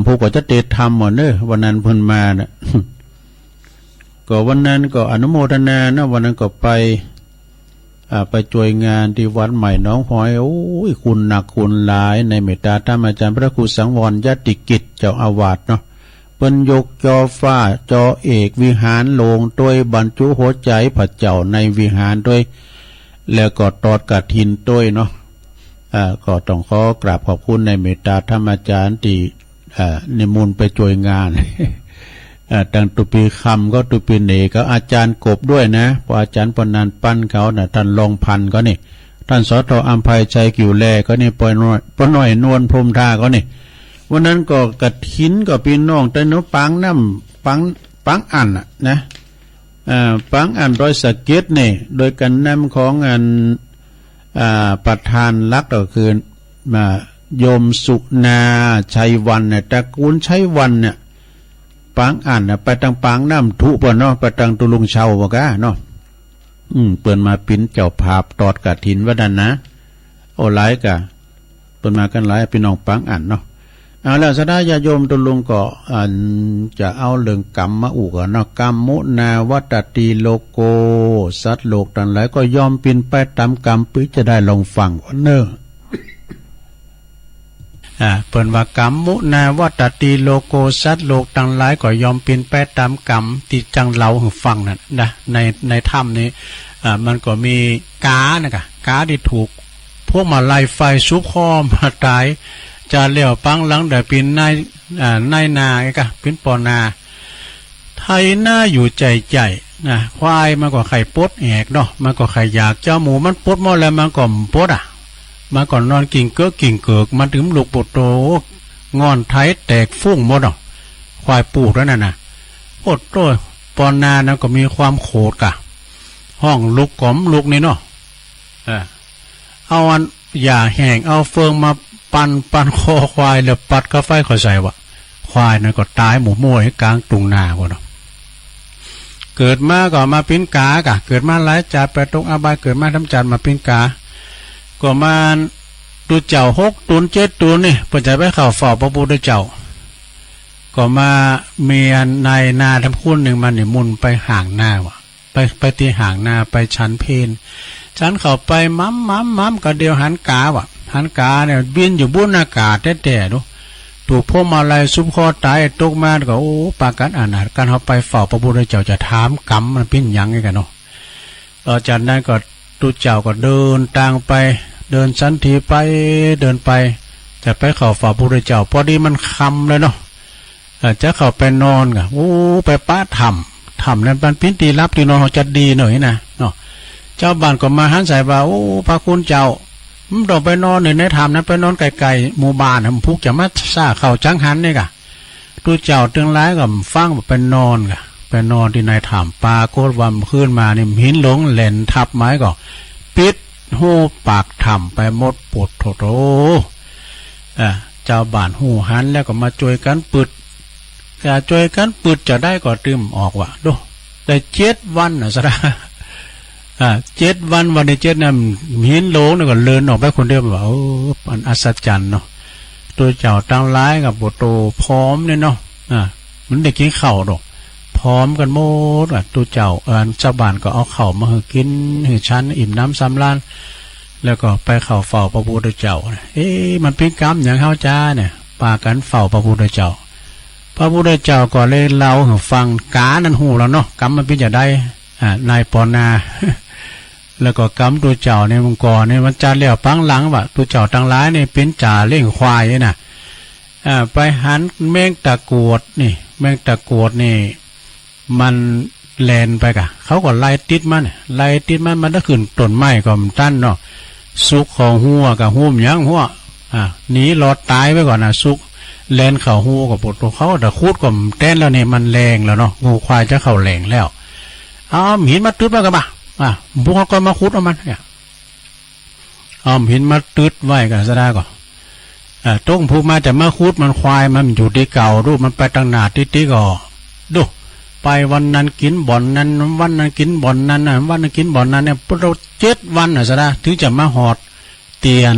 ผู้ก็จะเตะธรรมหมดเนอะวันนั้นเพิ่นมาเนี่ย ก็วันนั้นก็อนุโมทนานะวันนั้นก็ไปช่วยงานที่วัดใหม่น้องหอยโอ้ยคุณหนักคุณหลายในเมตตาธรรมอาจารย์พระครูสังวรยติกิจเจ้าอาวาสเนาะเปิ้นยกจอฟ้าจอเอกวิหารโลงโดยบรรจุหัวใจพระเจ้าในวิหารด้วยแล้วก็ตอดกฐินด้วยเนาะก็ต้องขอกราบขอบคุณในเมตตาธรรมอาจารย์ที่นิมนต์ไปช่วยงาน ตั้งตุปีคำก็ตุปีเหนก็อาจารย์กบด้วยนะพออาจารย์ปนันปั้นเขาน่ะท่านรองพันก็นี่ท่านสต.อัมภัยชัยกิ่วแลก็นี่ปน้อยนวลพรมทาก็นี่วันนั้นก็กฐินก็พี่น้องแต่เนาะปังน้ำปังอันน่ะนะปังอันโดยสะเก็ดนี่โดยกันนำของอันประธานลักษณ์ก็คือโยมสุนาชัยวันเนี่ยตระกูลชัยวันเนี่ยปังอันน่ะไปตังปังน้ำทุบ่เนาะไปตังตุลุงเชาบ่กะเนาะเปิ้นมาปิ้นเจ้าภาพตอดกฐินว่าดันนะโอ้หลายกะเปิ้นมากันหลายพี่น้องปังอันเนาะเอาแล้วสดาญาโยมตุลุงก็จะเอาเรื่องกรรมมาอุกเนาะกรรมมุนาวัตติโลโกสัตว์โลกทั้งหลายก็ยอมปินไปตามกรรมปิจะได้ลองฟังว่าเนอะเปิ้นว่ากรรมมุนาวัตติโลโกสัตว์โลกทั้งหลายก็ยอมปินไปตามกรรมที่จังเล่าให้ฟังนั่นนะในถ้ำนี้มันก็มีกานะกาที่ถูกพวกมาไล่ไฟซุกคอมาตายจะเลี้ยวปังหลังเดี๋ยวปินนายนาไงกะปินปอนาไทยหน้าอยู่ใจ นะควายมันก็ไข่ปดแอกเนาะมันก็ไข่อยากเจ้าหมูมันปดหมดแล้วมันก็ปดมันก่อนนอนกิ่งเกือกกิ่งเกิกมันถึงลูกปดโตงอนไทยแตกฟุ้งหมดเนาะควายปูแล้วน่ะปดโตปอนนานะก็มีความโขดกะห้องลูกกล่อมลูกนี่เนาะเอาอันอย่าแห้งเอาเฟืองมาปันคอควายแล้วปัดกาไฟขอใส่วะควายนั่นก็ตายหมูมั่วให้กลางตุงนาพวกเนาะเกิดมาก็มาปิ้นกากะเกิดมาหลายจัดไปตกอบายเกิดมาทำจัดมาปิ้นกาก็มาดูเจ้า6 ตุน 7 ตุนนี่เปิดใจไปเข้าเฝ้าพระพุทธเจ้าก็มาเมียนายนาทำคุณหนึ่งมันนี่มุนไปห่างหน้าวะไปตีห่างหน้าไปชั้นเพนชั้นเข้าไปมัมก็เดียวหันกาวะหันกาเนี่ยบินอยู่บนอากาศแต่ดูถูกพวกมาลายซุปคอตายตกมาก็โอ้ปากันอาจการเขาไปเฝ้าพระพุทธเจ้าจะถามกรรมมันเป็นยังไงกันเนาะต่อจากนั้นก็ตุเจ้าก็เดินต่างไปเดินสันทีไปเดินไปจะไปเข้าเฝ้าพระพุทธเจ้าพอดีมันค่ำเลยเนาะจะเข้าไปนอนกะโอ้ไปป้าถ้ำนั้นเป็นพิธีรับที่นอนเขาจะดีหน่อยนะเนาะเจ้าบ้านก็มาหันใส่ว่าโอ้พระคุณเจ้ามันต้องไปนอนในถ้ำนั้นไปนอนไกลๆหมู่บ้านมันพุกจะมาซ่าเข่าจังหันนี่กะตุเจ้าตึงร้ายกับฟังไปนอนกะไปนอนที่ในถ้ำปลาโคตรวันขึ้นมาเนี่ยหินหลงแหลนทับไม้ก็ปิดหูปากถ้ำไปหมดปวดโถเจ้าบ้านหูหันแล้วก็มาช่วยกันปึดจะช่วยกันปึดจะได้ก็ตืมออกว่ะดูได้7 วันนะสระ7 วันวันที่7นั่นหินโหลงนี่ก็เลินออกไปคนเดียวว่าโอ้มันอัศจรรย์เนาะตัวเจ้าตั้งร้ายกับโตพร้อมเนี่ยเนาะมันได้กินข้าวดอกพร้อมกันหมดตัวเจ้าชาวบ้านก็เอาข้าวมาให้กินให้ฉันอิ่มน้ำสำราญแล้วก็ไปเข้าเฝ้าพระพุทธเจ้ามันเป็นกรรมอย่างเข้าจ้าเนี่ยปากันเฝ้าพระพุทธเจ้าพระพุทธเจ้าก็เลยเล่าให้ฟังกานั่นหูแล้วเนาะกรรมมันเป็นจะได้นายปอนาแล้วก็กำตัวเจ้าในมังกรในวันจันทร์เลี้ยวปังหลังว่ะตัวเจ้าตั้งร้ายนี่เป็นจ่าเล่งควายน่ะไปหันแมงตะกรวดนี่แมงตะกรวดนี่มันแลนไปกะเขาก็ไล่ติดมันถ้าขึ้นต้นไม้ก็มันตั้นเนาะซุกของหัวกับหุ้มยังหัวหนีรอดตายไปก่อนนะซุกแลนเข่าหัวกับปวดตัวเขาแต่คูดก็แต้นแล้วเนี่ยมันแรงแล้วเนาะงูควายจะเข่าแรงแล้วหินมาตึ๊ดมากันปะพวกเขาก็มาคุดเอามันเนี่ยหินมาตึ๊ดไว้กันซะได้ก่อนต้องพูดมาแต่มาคุดมันควายมันอยู่ที่เก่าดูมันไปตั้งหนาติก็ดูไปวันนั้นกินบ่อนนั้นวันนั้นกินบ่อนนั้นวันนั้นกินบ่อนนั้นเนี่ยเรา7 วันซะได้ถึงจะมาหอดเตียน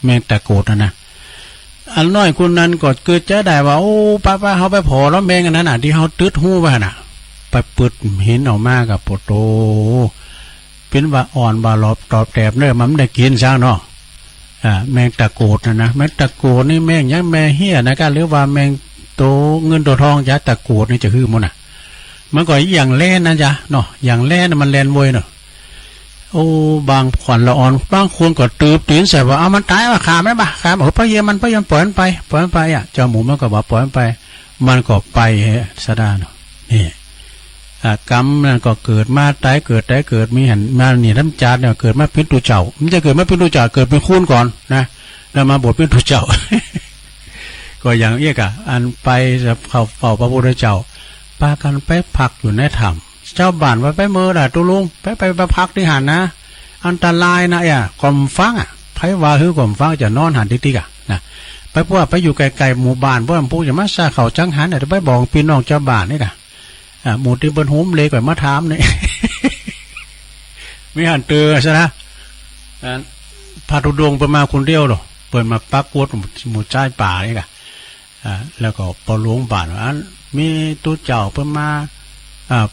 แมงตะโกดนะอันน้อยคนนั้นก็เกิดจะได้ว่าโอ้ป้าเขาไปพอแล้วแมงอันนั้นที่เขาตึ๊ดหู้ไปไปปิดหินออกมากับปโตเป็นว่าอ่อนว่าหลอบตอบแตบเนี่ยมันได้กินซะเนาะแมงตะโกดนะแมงตะโกดนี่แมงยังแม่เฮียนะกันหรือว่าแมงโตเงินตัวทองยาตะโกดนี่จะคือมันมันก็อย่างแล่นนะจ๊ะเนาะอย่างแล่นมันแล่นวยเนาะโอ้บางขวัญละอ่อนบางคนก็ตืบตีนใส่ว่าเอามันตายว่าขาไม่บ้าขาบอกพระเยมันพระยมปล่อยมันไปเจ้าหมูมันก็บอกปล่อยมันไปมันก็ไปซะได้เนาะนี่กรรมนั่นก็เกิดมาตายเกิดมีหันมาเนี่ยน้ำจานเนี่ยเกิดมาเป็นตัวเจ้ามันจะเกิดมาเป็นตัวเจ้าเกิดเป็นคุณก่อนนะแล้วมาบทเป็นตัวเจ้า ก็อย่างเอี้ยกะอันไปจะเข้าเฝ้าพระพุทธเจ้าปากันไปพักอยู่ในถ้ำเจ้าบ้านว่าไปเมื่อด่าตุลุงไปพักที่หันนะอันตรายนะกลมฟังไผว่าคือกลมฟังจะนอนหันติ๊กนะไปพวกไปอยู่ไกลๆหมู่บ้านพวกผู้จะมาซาเขาจังหันแต่ไปบอกพี่น้องเจ้าบ้านนี่กะหมู่ที่บนหุ้มเลยก่อนมาถามนี่ ไม่หันเตือใช่ไหมพาทุดงไปมาคนเดียวหรอเปิดมาปักกวดหมู่ใจป่านี่กะแล้วก็พอหลวงบ้านอันมีตัวเจ้าเปิดมา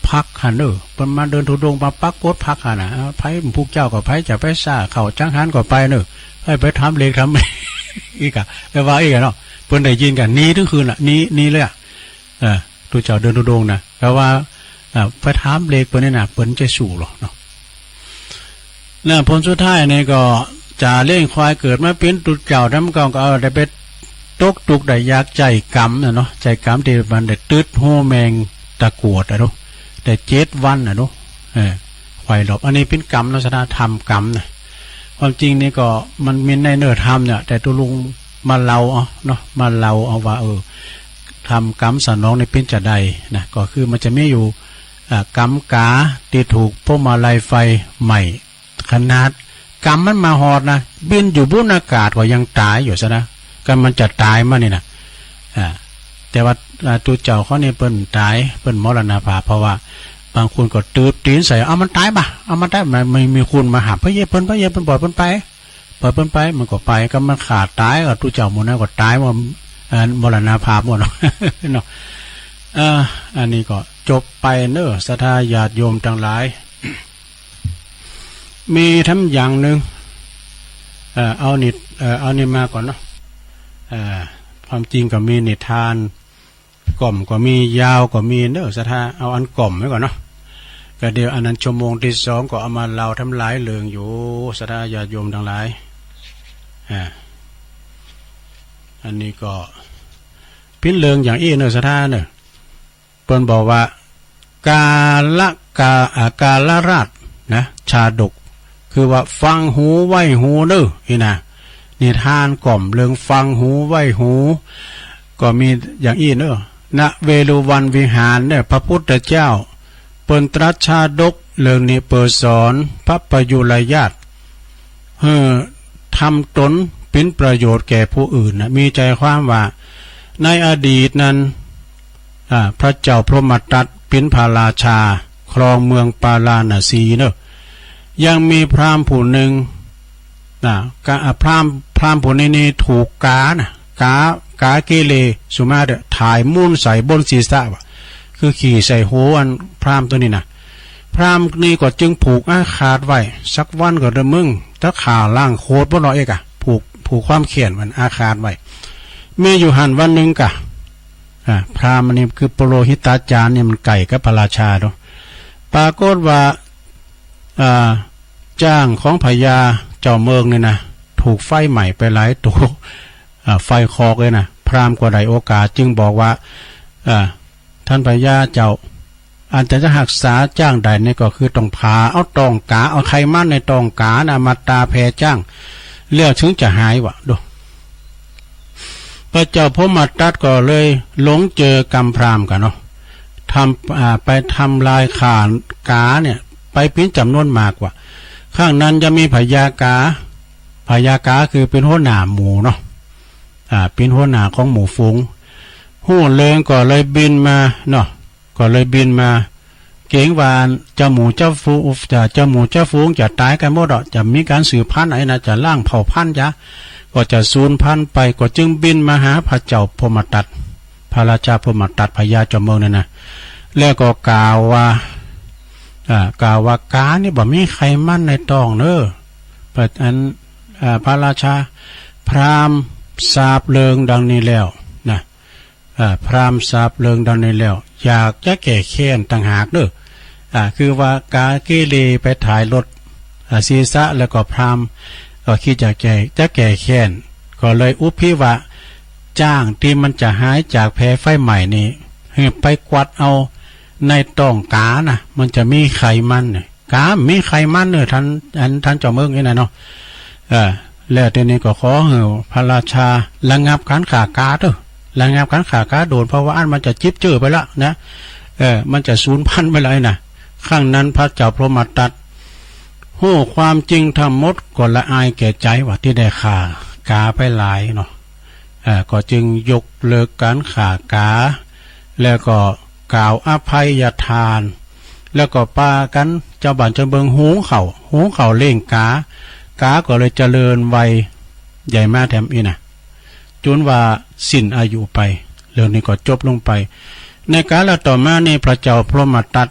พักหันเปิดมาเดินทุดงมาปักกวดพักหันไผ่ผู้เจ้ากับไผ่จะไปซ่าเขาจังหันก็ไปไปทำเล็กทำอีกอะแต่ว่าอีกเนาะเปิดได้ยินกันนี้ทุกคืนละนี้เลยตัวเจ้าเดินทุดงนะเพราะว่าพระถามเล็กเปิ้นนี่นะเปิ้นจะสู่หรอกเนาะแล้วผลสุดท้ายนี่ก็จะเลี้ยงควายเกิดมาเป็นตัวเจ้าน้ำกองก็ได้ไปตกตุกได้ยากใจกรรมเนาะใจกรรมที่มันได้ตืดหูแมงตะกรวดเนาะแ แต่7 วันดูไฟหลบอันนี้เป็นกรรมลักษณะธรรมกรรมนะความจริงนี่ก็มันมีในเนื้อธรรมเนี่ยแต่ตัวลุงมาเล่าเอาเนาะมาเล่าเอาว่าทำกรรมสนองในเป็นจะใดนะก็คือมันจะไม่อยู่กรรมกาที่ถูกพวกมาลายไฟใหม่ขนาดกรรมมันมาหอดนะบินอยู่บนอากาศก็ยังตายอยู่ซะนะก็มันจะตายมานี่นะแต่ว่าตัวเจ้าเขาเนี่ยเปิ้นตายเปิ้นมรณภาพเพราะว่าบางคนก็ตืบตีนใส่เอามันตายปะเอามันได้ไม่มีคุณมาหาพระเยเปิ้นปล่อยเปิ้นไปมันก็ไปก็มันขาดตายก็ตัวเจ้าหมดนะก็ตายว่ามรณภาพหมดเนาะอันนี้ก็จบไปเนอะศรัทธาญาติโยมทั้งหลายมีทั้งอย่างหนึ่งเอานี่มาก่อนเนาะความจริงก็มีนิทานกล่อมก็มียาวก็มีเนอะศรัทธาเอาอันกล่อมไว้ก่อนเนาะก็เดี๋ยวอันนั้นชั่วโมงที่2ก็เอามาเล่าทำหลายเรื่องอยู่ศรัทธาญาติโยมทั้งหลายอันนี้ก็พิ้นเรื่องอย่างเนอะศรัทธาเนอะเปิ้นบอกว่ากาลราชนะชาดกคือว่าฟังหูไว้หูเด้อนี่นะนิทานกล่อมเรื่องฟังหูไว้หูก็มีอย่างเนอะณเวฬุวันวิหารเนี่ยพระพุทธเจ้าเปิ้นตรัสชาดกเรื่องนี้เปิดสอนพระประยุรญาติทำตนเป็นประโยชน์แก่ผู้อื่นนะมีใจความว่าในอดีตนั้นพระเจ้าพรหมทัตเป็นพระราชาครองเมืองปาราณสีเนอะยังมีพราหมณ์ผู้หนึ่งพราหมณ์ผู้นี้ถูกกาเกเลสุมาเดถ่ายมุ่นใส่บนศีรษะคือขี่ใส่หัวอันพราหมณ์ตัวนี้นะพราหมณ์นี้ก็จึงผูกอาคาดไว้สักวันก็เดิมมึงถ้าข่าวล่างโคตรบ่รอเอกผูกความเขียนมันอาคาดไว้เมื่ออยู่หันวันหนึ่งพราหมณ์นี่คือปโรหิตาจารย์เนี่ยมันไก่กับพระราชาเนาะปรากฏว่าจ้างของพญาเจ้าเมืองเนี่ยนะถูกไฟใหม่ไปหลายตัวไฟคอกเลยนะพราหมณ์ก็ได้โอกาสจึงบอกว่าท่านพญาเจ้าอันจะหักษาจ้างใดนี่ก็คือต้องพาเอาตองกาเอาไขมันในตองกานะมาตาแพจ้างเลี้ยวถึงจะหายวะดูพระเจ้าพรหมทัตก็เลยหลงเจอกรรมพราหมณ์กันเนาะไปทำลายขากาเนี่ยไปเป็นจำนวนมากกว่าข้างนั้นจะมีพญากาคือเป็นหัวหน้าหมู่เนาะเป็นหัวหน้าของหมู่ฝูงหู้เลิงก็เลยบินมาเนาะก็เลยบินมาเก่งวานเจ้าหมูเจ้าฝูงจะตายกันหมดจะมีการสืบพันธุ์ไหนนะจะล่างเผ่าพันธุ์ก็จะสูญพันธุ์ไปก็จึงบินมาหาพระเจ้าพรหมทัตพระราชาพรหมทัตพญาเจ้าเมืองนั่นนะแล้วก็กล่าวว่ากานี่บ่มีใครมั่นในตองเนอะปัจอันพระราชาพราหมณ์สาบเลิงดังนี้แล้วนะพราหมณ์สาบเลิงดังนี้แล้วอยากจะแก่แค้นต่างหากเนอะคือว่ากาเกเรไปถ่ายรถศีรษะแล้วก็พราหมณ์ก็คิดจะแก่แค้นก็เลยอุพิวะจ้างที่มันจะหายจากแพ้ไฟใหม่นี้ไปกวัดเอาในต้องกานะมันจะมีไขมันเนี่ยกามีไขมันเนี่ยท่านเจ้าเมืองนี่นะเนาะแล้วทีนี้ก็ขอพระราชาระงับการขาการะงับการขากาโดนเพราะว่าอันมันจะจิ๊บเจือไปละนะมันจะสูญพันธุ์ไปเลยนะข้างนั้นพระเจ้าพรหมทัตหู้ความจริงทั้งหมดก็ละอายแก่ใจว่าที่ได้ขากาไปหลายเนาะก็จึงยกเลิกการขากาแล้วก็กล่าวอภัยทานแล้วก็ปากันเจ้าบ้านเจ้าเมืองหูเข่าเล่งกาก็เลยเจริญวัยใหญ่มาแถมอีนะจนว่าสิ้นอายุไปเรื่องนี้ก็จบลงไปในกาลต่อมาในพระเจ้าพรหมทัต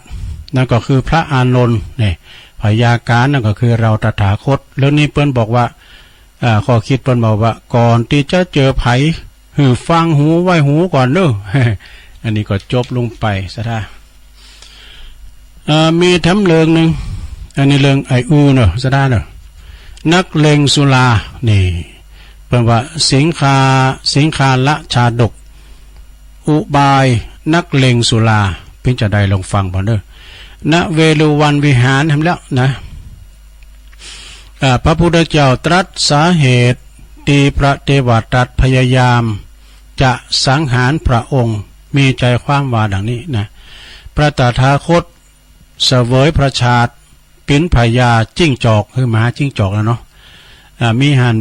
นั่นก็คือพระอานนท์เนี่ยพญากานั่นก็คือเราตถาคตเรื่องนี้เปิ้นบอกว่าข้อคิดเปิ้นบอกว่าก่อนที่จะเจอไผฟังหูไว้หูก่อนเนอะอันนี้ก็จบลงไปซะท่ามีทำเรื่องหนึ่งอันนี้เรื่องไอเนอะซะท่าเนอะนักเลงสุรานี่เป็นว่าสิงคาละชาดกอุบายนักเลงสุราเป็นจะได้ลองฟังบ่เนอะ ณเวลุวันวิหารทำแล้วนะพระพุทธเจ้าตรัสสาเหตุตีพระเทวทัตพยายามจะสังหารพระองค์มีใจความว่าดังนี้นะพระตถาคตเสวยพระชาติปิ้นพญาจิ้งจอกคือหมาจิ้งจอกแล้วเนาะมีหัน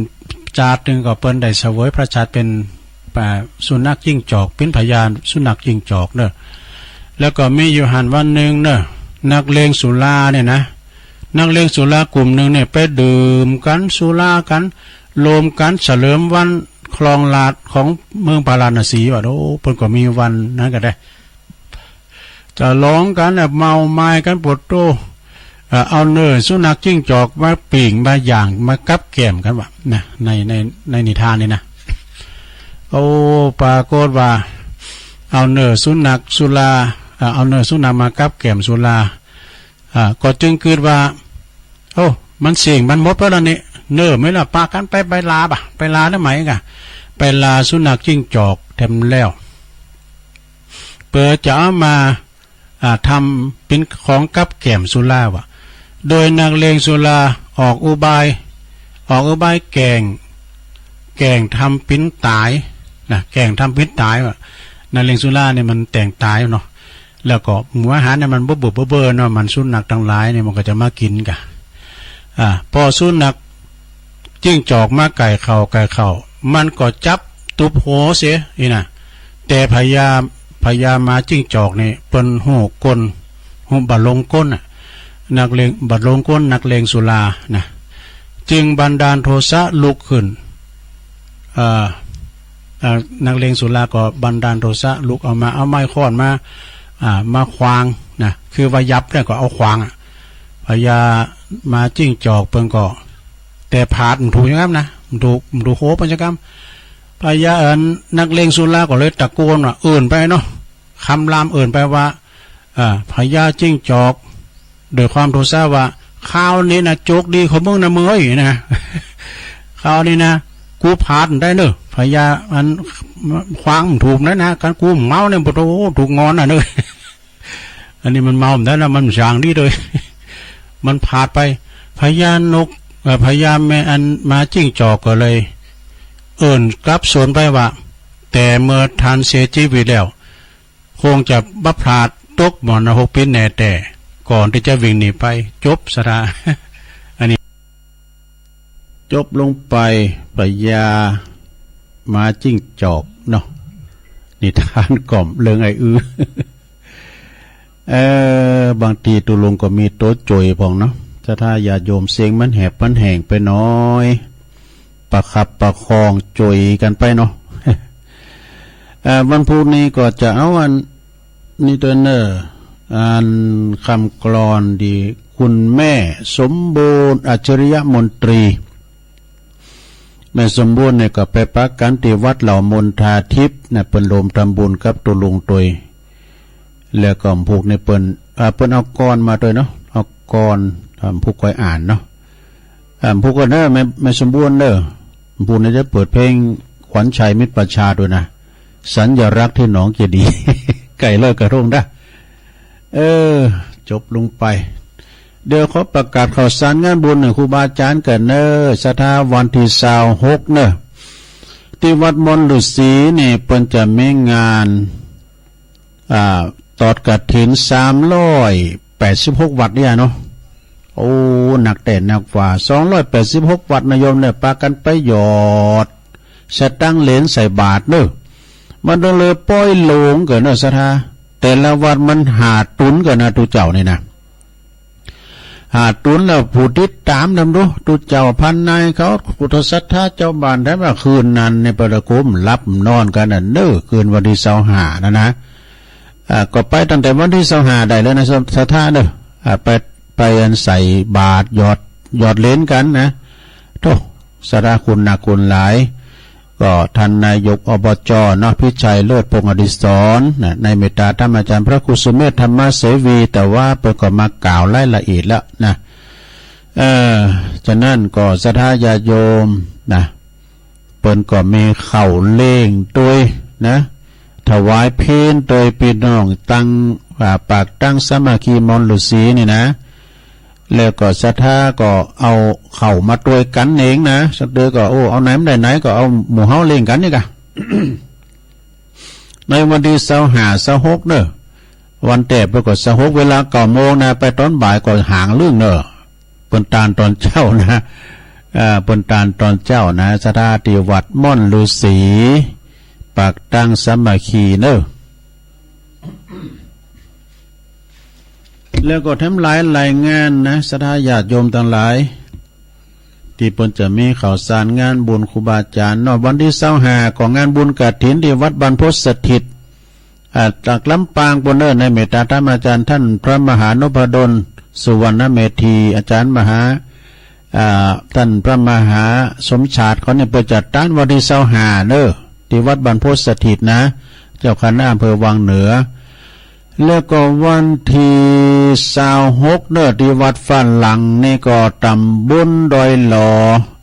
จาดหนึ่งก็เปิ้นได้เสวยพระชาติเป็นสุนัขจิ้งจอกปิ้นพญาสุนัขจิ้งจอกเนอะแล้วก็มีอยู่หันวันหนึ่งเนอะนักเลงสุราเนี่ยนะนักเลงสุรากลุ่มหนึ่งเนี่ยไปดื่มกันสุรากันโลมกันเฉลิมวันคลองลาดของเมืองพาราณสีว่าโอ้เพิ่นก็มีวันนั้นก็ได้จะร้องกันแบบเมาไม้กันปวดโตเอาเนื้อสุนัขจิ้งจอกมาปิ่งมาย่างมากับแกมกันว่านะในนิทานนี่นะโอ้ปรากฏว่าเอาเนื้อสุนัขสุราเอาเนื้อสุนัขมากับแกมสุราก็จึงเกิดว่าโอ้มันเสี่ยงมันหมดไปแล้วนี่เนื้อไม่ละปากันไปลาบ่ะไปลาได้ไหมกะไปลาสุนัขจิ้งจอกเต็มแล้วเปิดจะเอามาทำเป็นของกับแกมสุราวะโดยนักเลงสุราออกอุบายแกงทำปิ้นตายนะแกงทำปิ้นตายวะนักเลงสุราเนี่ยมันแต่งตายเนาะแล้วก็หมูอาหารเนี่ยมันเบื่อเนาะมันสุนัขทั้งหลายเนี่ยมันก็จะมากินกันพอสุนัขจิ้งจอกมาไก่เข่ามันก็จับตุบหัวเสียอีน่ะแต่พยายามมาจิ้งจอกนี่เปิ้นหูก้นหูบัดลงก้นนักเลงบัดลงก้นนักเลงสุรานะจึงบันดาลโทสะลุกขึ้นนักเลงสุราก็บันดาลโทสะลุกเอาไม้ค้อนมาขวางนะคือว่ายับเนี่ยก็เอาขวางพยามาจิ้งจอกเปิ้นก็แต่ผาดมันถูกอย่างนั้นนะมันถูกโหปัญจกรรมพยานักเลงสุราก็เลยตะโกนว่าอื่นไปเนาะคำรามอื่นไปว่าพญาจิ้งจอกโดยความโทสะว่าข้าวนี้นะโจกดีของมึงนะเมื่อยนะข้าวนี้นะกูผาดได้เนอะพญามันขวางถูกนะการกูเมาเนี่ยปะโถถูกงอนเนอะอันนี้มันเมาได้แล้วมันจางดีเลยมันผาดไปพญานกพญาแม่อันมาจิ้งจอกก็เลยกลับสวนไปว่าแต่เมื่อทานเสียชีวิตแล้วคงจะบัพลาดตกหมอนนรกเป็นแน่แต่ก่อนที่จะวิ่งหนีไปจบสระอันนี้จบลงไปพญามาจิ้งจอกเนาะนิทานกล่อมเรื่องบางทีตุลุงก็มีโต๊ะจอยพองเนาะถ้าอย่าโยมเสียงมันแหบมันแห้งไปน้อยประคับประคองจอยกันไปเนาะวันพุธนี้ก็จะเอาอันนี้ตัวเนออันคำกลอนดีคุณแม่สมบูรณ์อัจฉริยมนตรีแม่สมบูรณ์เนี่ยก็ไปปักกันที่วัดเหล่ามนทาทิพย์เนี่ยเป็นโรมทำบุญกับตุลุงตัวแล้วก็ผูกในเปิ้นเอากรมาด้วยเนาะเอากรทำผูกคอยอ่านเนาะผูกก็เนอแม่สมบูรณ์เนอผูกเนี่ยจะเปิดเพลงขวัญชัยมิตรประชาด้วยนะสัญลักษณ์ที่หนองเจดี ไก่เลิกกระทงได้จบลงไปเดี๋ยวเขาประกาศข่าวสารงานบุญครูบาอาจารย์กันสถาวันที่26ที่วัดมนต์ฤาษีนี่เพิ่นจะมีงานตอดกฐิน386วัดเนี่ยเนาะโอ้หนักแต่หนักกว่า286วัดนายโยมเนี่ยปากันไปหยอดสตั้งเหรียญใส่บาตรเด้อมันต้องเลยป้อยหลงเกินสถาแต่ละวัดมันหาตุนกันนะทุเจ้านี่นะหาตุนแล้วผู้ติดตามนำดูทุเจ้าพันนายเขาพุทธศรัทธาเจ้าบ้านได้ว่าคืนนั้นในประคุมรับนอนกันน่ะคืนวันที่25นะก็ไปตั้งแต่วันที่25ได้แล้วนะศรัทธาเด้อไปอันใส่บาตรหยอดเหรียญกันนะโธ่สาระคุณนักคุณหลายก็ท่านนายกอบจ.เนาะพิชัยเลิศพงษ์อดิศรในเมตตาธรรมอาจารย์พระครูสุเมธธรรมเสวีแต่ว่าเปิดก็มากล่าวรายละเอียดแล้วนะฉะนั้นก็ศรัทธาญาโยมนะเปิ่นก็มีเข่าเล่งด้วยนะ ถวายเพลโดยพี่น้องตั้งปากตั้งสามัคคีมนต์ฤาษีนี่นะแล้วก็ศรัทธาก็เอาเข้ามาตวยกันเองนะสักเดือก็เอาไหนได้ไหนก็เอาหมู่เฮาเล่นกันนี่กะ ในวันที่25-26เนอะวันแต่ปรากฏ26เวลา9 โมงนะไปตอนบ่ายก็ห่างเรื่องเนอะเปิ้นตานตอนเช้านะเปิ้นตานตอนเจ้านะศรัทธาที่วัดม่อนฤาษีปากตั้งสามัคคีเนอะแล้วก็ทำหลายงานนะศรัทธาญาติโยมทั้งหลายที่เพิ่นจะมีข่าวสารงานบุญครูบาอาจารย์วันที่25ของงานบุญกฐินที่วัดบรรพตสถิตจากลำปางปนเนอร์ในเมตตาธรรมอาจารย์ท่านพระมหานพดลสุวรรณเมธีอาจารย์มหาท่านพระมหาสมชาติเขาเนี่ยประจัดตั้งวันที่25เนอที่วัดบรรพตสถิตนะเจ้าคณะอำเภอวังเหนือแล้วก็วันที่26เนอที่วัดฟ้านหลังนี่ก็ตำบลดอยหล่อ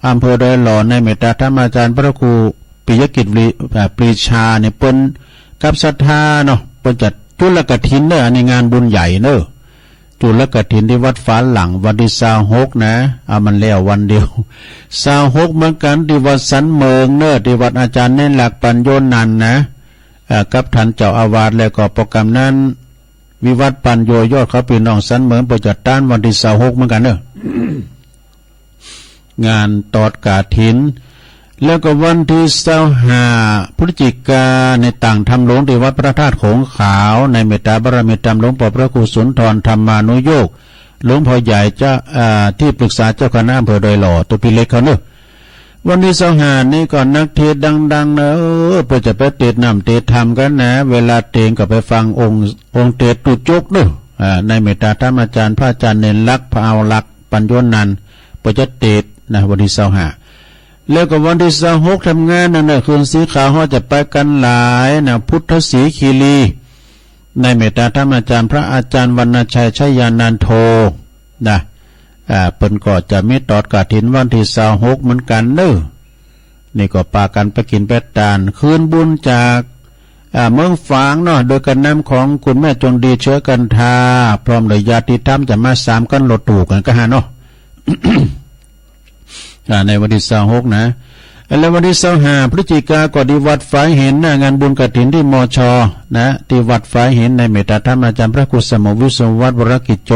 อำเภอดอยหล่อในเมตตาธรรมอาจารย์พระครูปิยกิจปรีชาเนี่ยเปิ้นกับศรัทธาเนาะเปิ้นจัดจุลกฐินเนอในงานบุญใหญ่เนอจุลกฐินที่วัดฟ้านหลังวันที่26นะเอามันแล้ววันเดียว26เหมือนกันที่วัดสันเมืองเนอที่วัดอาจารย์เน้นหลักปัญโยนันท์นะกับท่านเจ้าอาวาสแล้วก็โปรแกรมนั้นวิวัฒน์ปัญโยยอดเขาพี่น้องสันเหมือนประจัดต้านวันที่26เหมือนกันเนอะ งานตอดกฐินแล้วก็วันที่25พฤศจิกาในต่างธรรมหลวงที่วัดพระธาตุโขงขาวในเมตตาบารมีธรรมหลวงพ่อพระครูสุนทรธรรมานุโยกหลวงพ่อใหญ่เจ้าที่ปรึกษาเจ้าคณะอำเภอดอยหล่อตัวพี่เล็กเขาเนอะวันที่25นี่ก่อนนักเทศดังๆนะเพื่อจะไปเทศนำเทศธรรมกันนะเวลาเทศก็ไปฟังองค์เทศตุจกเนอะในเมตตาธรรมอาจารย์พระอาจารย์เน้นลักษณ์พระเอาลักษณ์ปัญโยนันท์เพื่อจะเทศนะวันที่25แล้วก็วันที่26ทำงานนั่นน่ะคืนสีขาวเขาจะไปกันหลายนะพุทธศรีคีรีในเมตตาธรรมอาจารย์พระอาจารย์วรรณชัยชัยยานันโทนะเปิ้นก็จะมีตอดกฐินวันที่26เหมือนกันเนอะนี่ก็ปากันไปกินไปทานคืนบุญจากเมืองฝางเนาะโดยการนำของคุณแม่จงดีเชื้อกันทาพร้อมด้วยญาติธรรมจะมา3กันรถตู้กันก็หาเนาะ ในวันที่26นะแล้ววันที่25พฤศจิกายนก็ที่วัดฝายเห็นงานบุญกฐินที่มชนะที่วัดฝายเห็นในเมตตาธรรมอาจารย์พระครูสมวิสุวัฒน์วรกิจโจ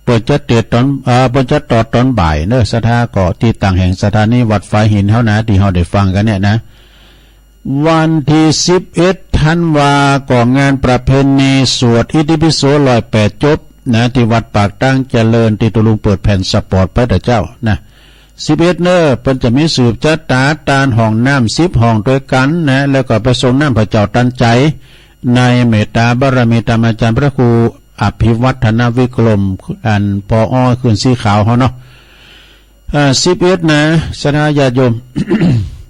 เปิดจัดเตตอนเปิดจัดตอดตอนบ่ายเนอะศรัทธาก็ที่ต่างแห่งสถานีวัดฝายหินเฮานะที่เฮาได้ฟังกันเนี่ยนะวันที่11ธันวาก็งานประเพณีสวดอิติปิโส108จบนะที่วัดปากตั้งเจริญที่ตุลุงเปิดแผ่นสปอร์ตพระเจ้านะ11เนอะเพิ่นจะมีสืบจัดตาตาลห้องน้ำ10ห้องด้วยกันนะแล้วก็ไปส่งน้ำพระเจ้าตันใจในเมตตาบารมีธรรมอาจารย์พระครูอภิวัฒนวิกรมอันปอขึ้นสีขาวเขาเนาะ11นะศรัทธาญาติโยม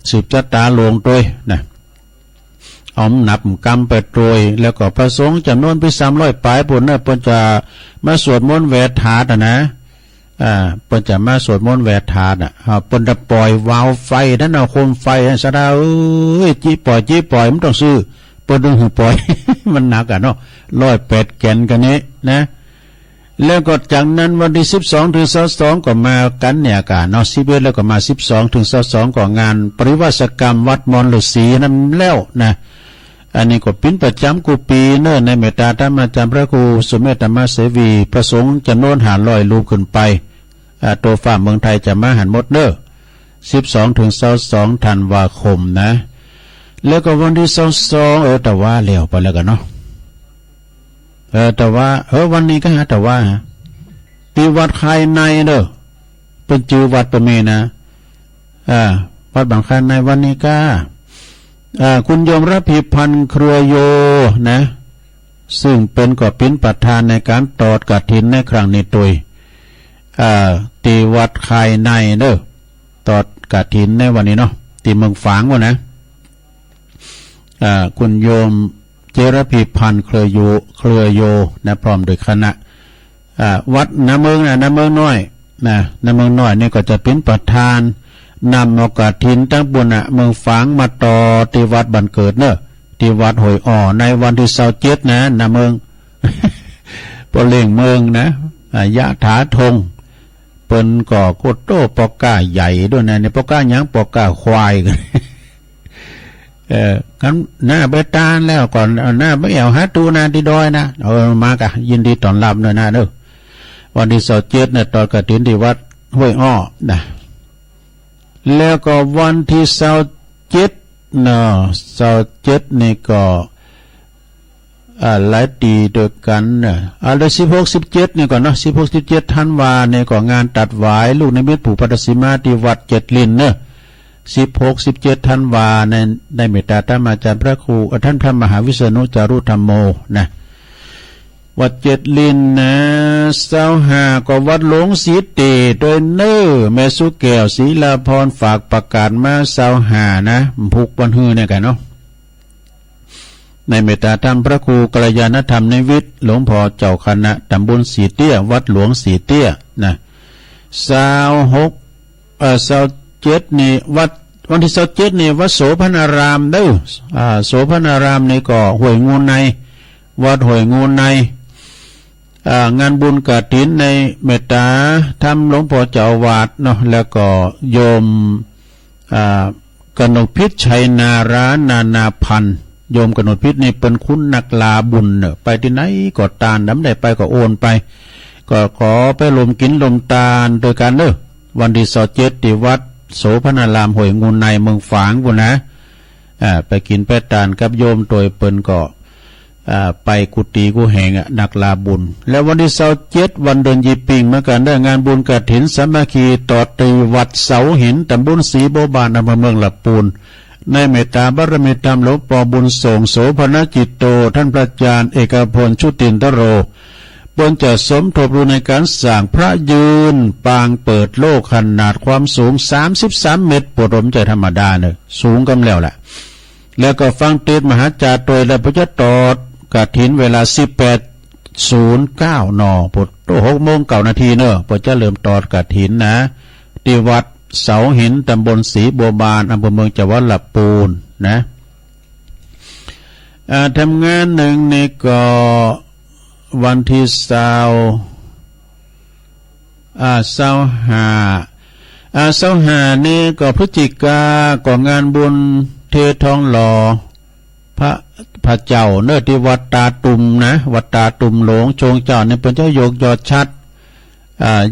สืบจัตตาหลวงด้วยนะเอาหนับกำไปโดยแล้วก็ประสงค์จำนวนไป300ปลายปุ่นนะเพิ่นจะมาสวดมนต์แวดถาดนะเพิ่นจะมาสวดมนต์แวดถาดเพิ่นจะปล่อยวาล์วไฟนั่นเอาโคมไฟศรัทธาจี้ปล่อยมันต้องซื้อเปิดดึงหูปล่อย มันหนักอ่ะเนาะ108แกนกันนี้นะแล้วก็จากนั้นวันที่12ถึง22ก็มากันเนี่ยกันเนาะ11แล้วก็มา12ถึง22ก็งานปริวาสกรรมวัดมอนฤาษีนั่นแล้วนะอันนี้ก็เป็นประจำกูปีเนอะในเมตตาธรรมอาจารย์พระครูสุเมธธรรมเสวีประสงค์จำนวน500รูปขึ้นไปตัวฝ่าเมืองไทยจะมาหันหมดเนอะ12ถึง22ธันวาคมนะแล้วก็วันที่22แต่ว่าเลี้ยวไปแล้วกันเนาะแต่ว่าวันนี้ก็หาแต่ว่าที่วัดภายในเด้อเป็นจือวัดประเมนะวัดบางคายในวันนี้ก็คุณโยมระพีพันธ์ครัวโยนะซึ่งเป็นก็เป็นประธานในการตอดกฐินในครั้งนี้ตัวที่วัดภายในเด้อตอดกฐินในวันนี้เนาะที่เมืองฝางวะนะคุณโยมเจรพีพันธ์เครือโยนะพร้อมโดยคณะวัดน้ำเมืองน้ำเมืองน้อยนะน้ำเมืองน้อยนี่ก็จะเป็นประธานนำเอากฐินตั้งบุญเมืองฝางมาต่อที่วัดบันเกิดเนอะที่ ที่วัดห้วยอ้อในวันที่27นะเมือง ปเล่งเมืองนะยะถาธงเปิ้นก่อโคตโตปอก้าใหญ่ด้วยนะในปอก้าหยังปอก้าควายกัน กันหน้าไปตานแล้วก่อนหน้าไปแอวหาตูนาที่ดอยนะมากะยินดีต้อนรับเลยนะเด้อวันที่27นะตอนกฐินที่วัดห้วยอ้อนะแล้วก็วันที่27นะ27นี่ก็หลายตีโดยกันนะแล้ว16-17นี่ก่อนเนาะ16-17ธันวาเนี่ยก็งานตัดหวายลูกนิมิตปู่ปัตสิมาที่วัดเจ็ดลินเนอะ16-17ธันวาในเมตตาธรรมอาจารย์พระครูท่านพระมหาวิษณุจารุธรรมโมนะวัดเจ็ดลินนะ25ก็วัดหลวงศรีเตโดยเน้อแม่สุแก้วศรีลาพรฝากประกาศมา25นะผูกวันฮือเนี่ยกันเนาะในเมตตาธรรมพระครูกัลยาณธรรมในวิทย์หลวงพ่อเจ้าคณะตำบลสีเตี้ยวัดหลวงสีเตี้ยนะ27นี่วันที่27นี่วัดโสพนารามเด้อโสพนารามนี่ก็ห้วยงูในวัดห้วยงูในงานบุญกฐินในเมตตาธรรมหลวงพ่อเจ้าวาดเนาะแล้วก็โยมกนกพิษชัยนารานาพันธ์โยมกนกพิษนี่เป็นคุณนักลาบุญเนอะไปที่ไหนก็ตาลน้ำได้ไปก็โอนไปก็ขอไปลมกินลมตาลโดยการเด้อวันที่27ที่วัดโสพนารามห้วยงูในเมืองฝางบุนะไปกินไปตาลกับโยมโดยเปิ้นก็ไปกุฏิกูแห่งนักลาบุญแล้ววันที่27วันเดือนยีปิงมากันได้งานบุญกฐินสามัคคีต่อตีวัดเสาหินตำบลศรีโบบานอำเภอเมืองลำพูนในเมตตาบารมีธรรมหลวงพ่อบุญส่งโสภณจิตโตท่านพระอาจารย์เอกพลชุตินทโรบนจะสมทบรู้ในการสร้างพระยืนปางเปิดโลกขนาดความสูง33เมตรปรมใจธรรมดาเนอะสูงกำแล้วแหละแล้วก็ฟังเทศมหาจารย์โดยและพระเจ้าตอดกฐินเวลา18:09 น.พุทธ6:09 น.เนอะพระเจ้าเริ่มตอดกฐินนะที่วัดเสาหินตำบลศรีบัวบานอำเภอเมืองจังหวัดลำพูนนะทำงานหนึ่งนี่ก็วันที่25นี่ก็พฤศจิกาก็งานบุญเททองหล่อพระเจ้าเนื้อที่วัดตาตุ่มนะวัดตาตุ่มหลวงชงเจ้าเนี่ยเป็นเจ้ายกยอดชัด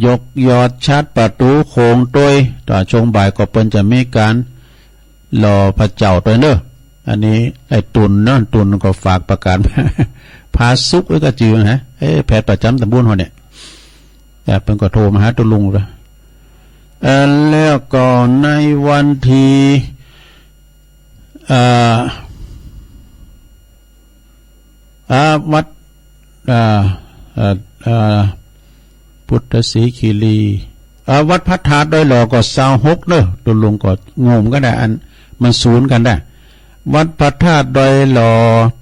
ยกยอดชัดประตูโค้งตัวต่อชงบ่ายก็เป็นจะมีการรอพระเจ้าตัวเนอะอันนี้ไอ้ตุนเนาะตุนก็ฝากประกาศ พาซุกไว้ก็จืดนะแพทย์ประจำตำบลเขาเนี่ยแต่เป็นก็โทรมาหาตุลุงเลยแล้วก็ในวันที่วัดพุทธศรีคีรีวัดพระธาตุโดยหล่อก็26เนอะตุลุงก็งงก็ได้อันมันศูนย์กันได้วัดพระธาตุดอยหล่อ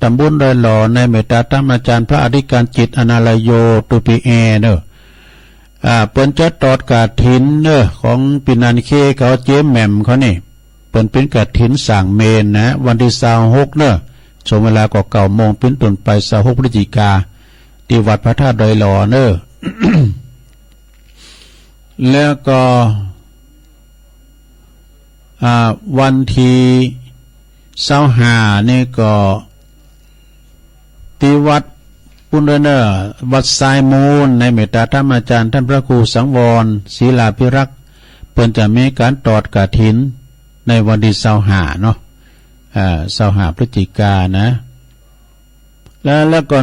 ตำบลดอยหล่อในเมตตาธรรมอาจารย์พระอธิการจิตอนาลโยตุปีเอเนอะเปิ้นจะตอดกฐินเนอะของปินันเคเขาเจ๊แหม่มเขานี่เปิ้นเป็นกฐินสั่งเมนนะวันที่26เนอะช่วงเวลาก็9 โมงเป็นต้นไป26พฤศจิกาที่วัดพระธาตุดอยหล่อเนอะ แล้วก็วันที่25นี่ก็ที่วัดปุณเนอร์วัดสายมูลในเมตตาธรรมอาจารย์ท่านพระครูสังวรศิลาภิรักษ์เพิ่นจะมีการตอดกฐินในวันที่25เนาะ25พฤศจิกายนนะแล้วก็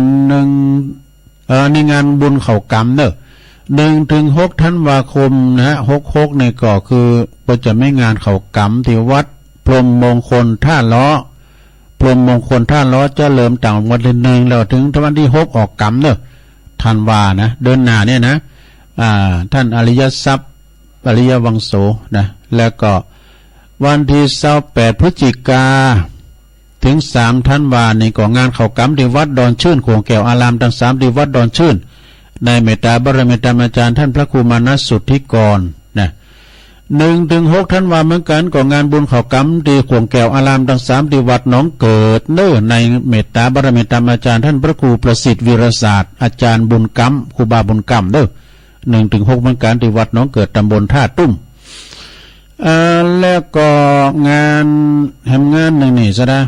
ในงานบุญเข่ากรรมเนอะ1-6 ธันวาคมนะ66นี่ก็คือเพิ่นจะมีงานเข่ากรรมที่วัดพรหมมงคลท่าล้อพรหมมงคลท่าล้อจะเริ่มต่างวันที่1แล้วถึงวันที่6ออกกรรมเนอะธันวานะเดือนหน้าเนี่ยนะท่านอริยทรัพย์อริยวังโสนะแล้วก็วันที่28พฤศจิกาถึง3ธันวานี่ก็งานเข้ากรรมที่วัดดอนชื่นโขงแก้วอารามทั้ง3ที่วัดดอนชื่นในเมตตาบารมีธรรมอาจารย์ท่านพระครูมานะสุทธิกรนะ 1-6ท่านว่าเหมือนกันก็งานบุญเขากำที่ขวงแก้วอารามทั้ง3ที่วัดหนองเกิดเน้อในเมตตาบารมีธรรมอาจารย์ท่านพระครูประสิทธิ์วีรศาสตร์อาจารย์บุญกำครูบาบุญกำเด้อ1-6เหมือนกันที่วัดหนองเกิดตำบลท่าตุ้มแล้วก็งานแห่งงานหนึ่งนี่ซะนะ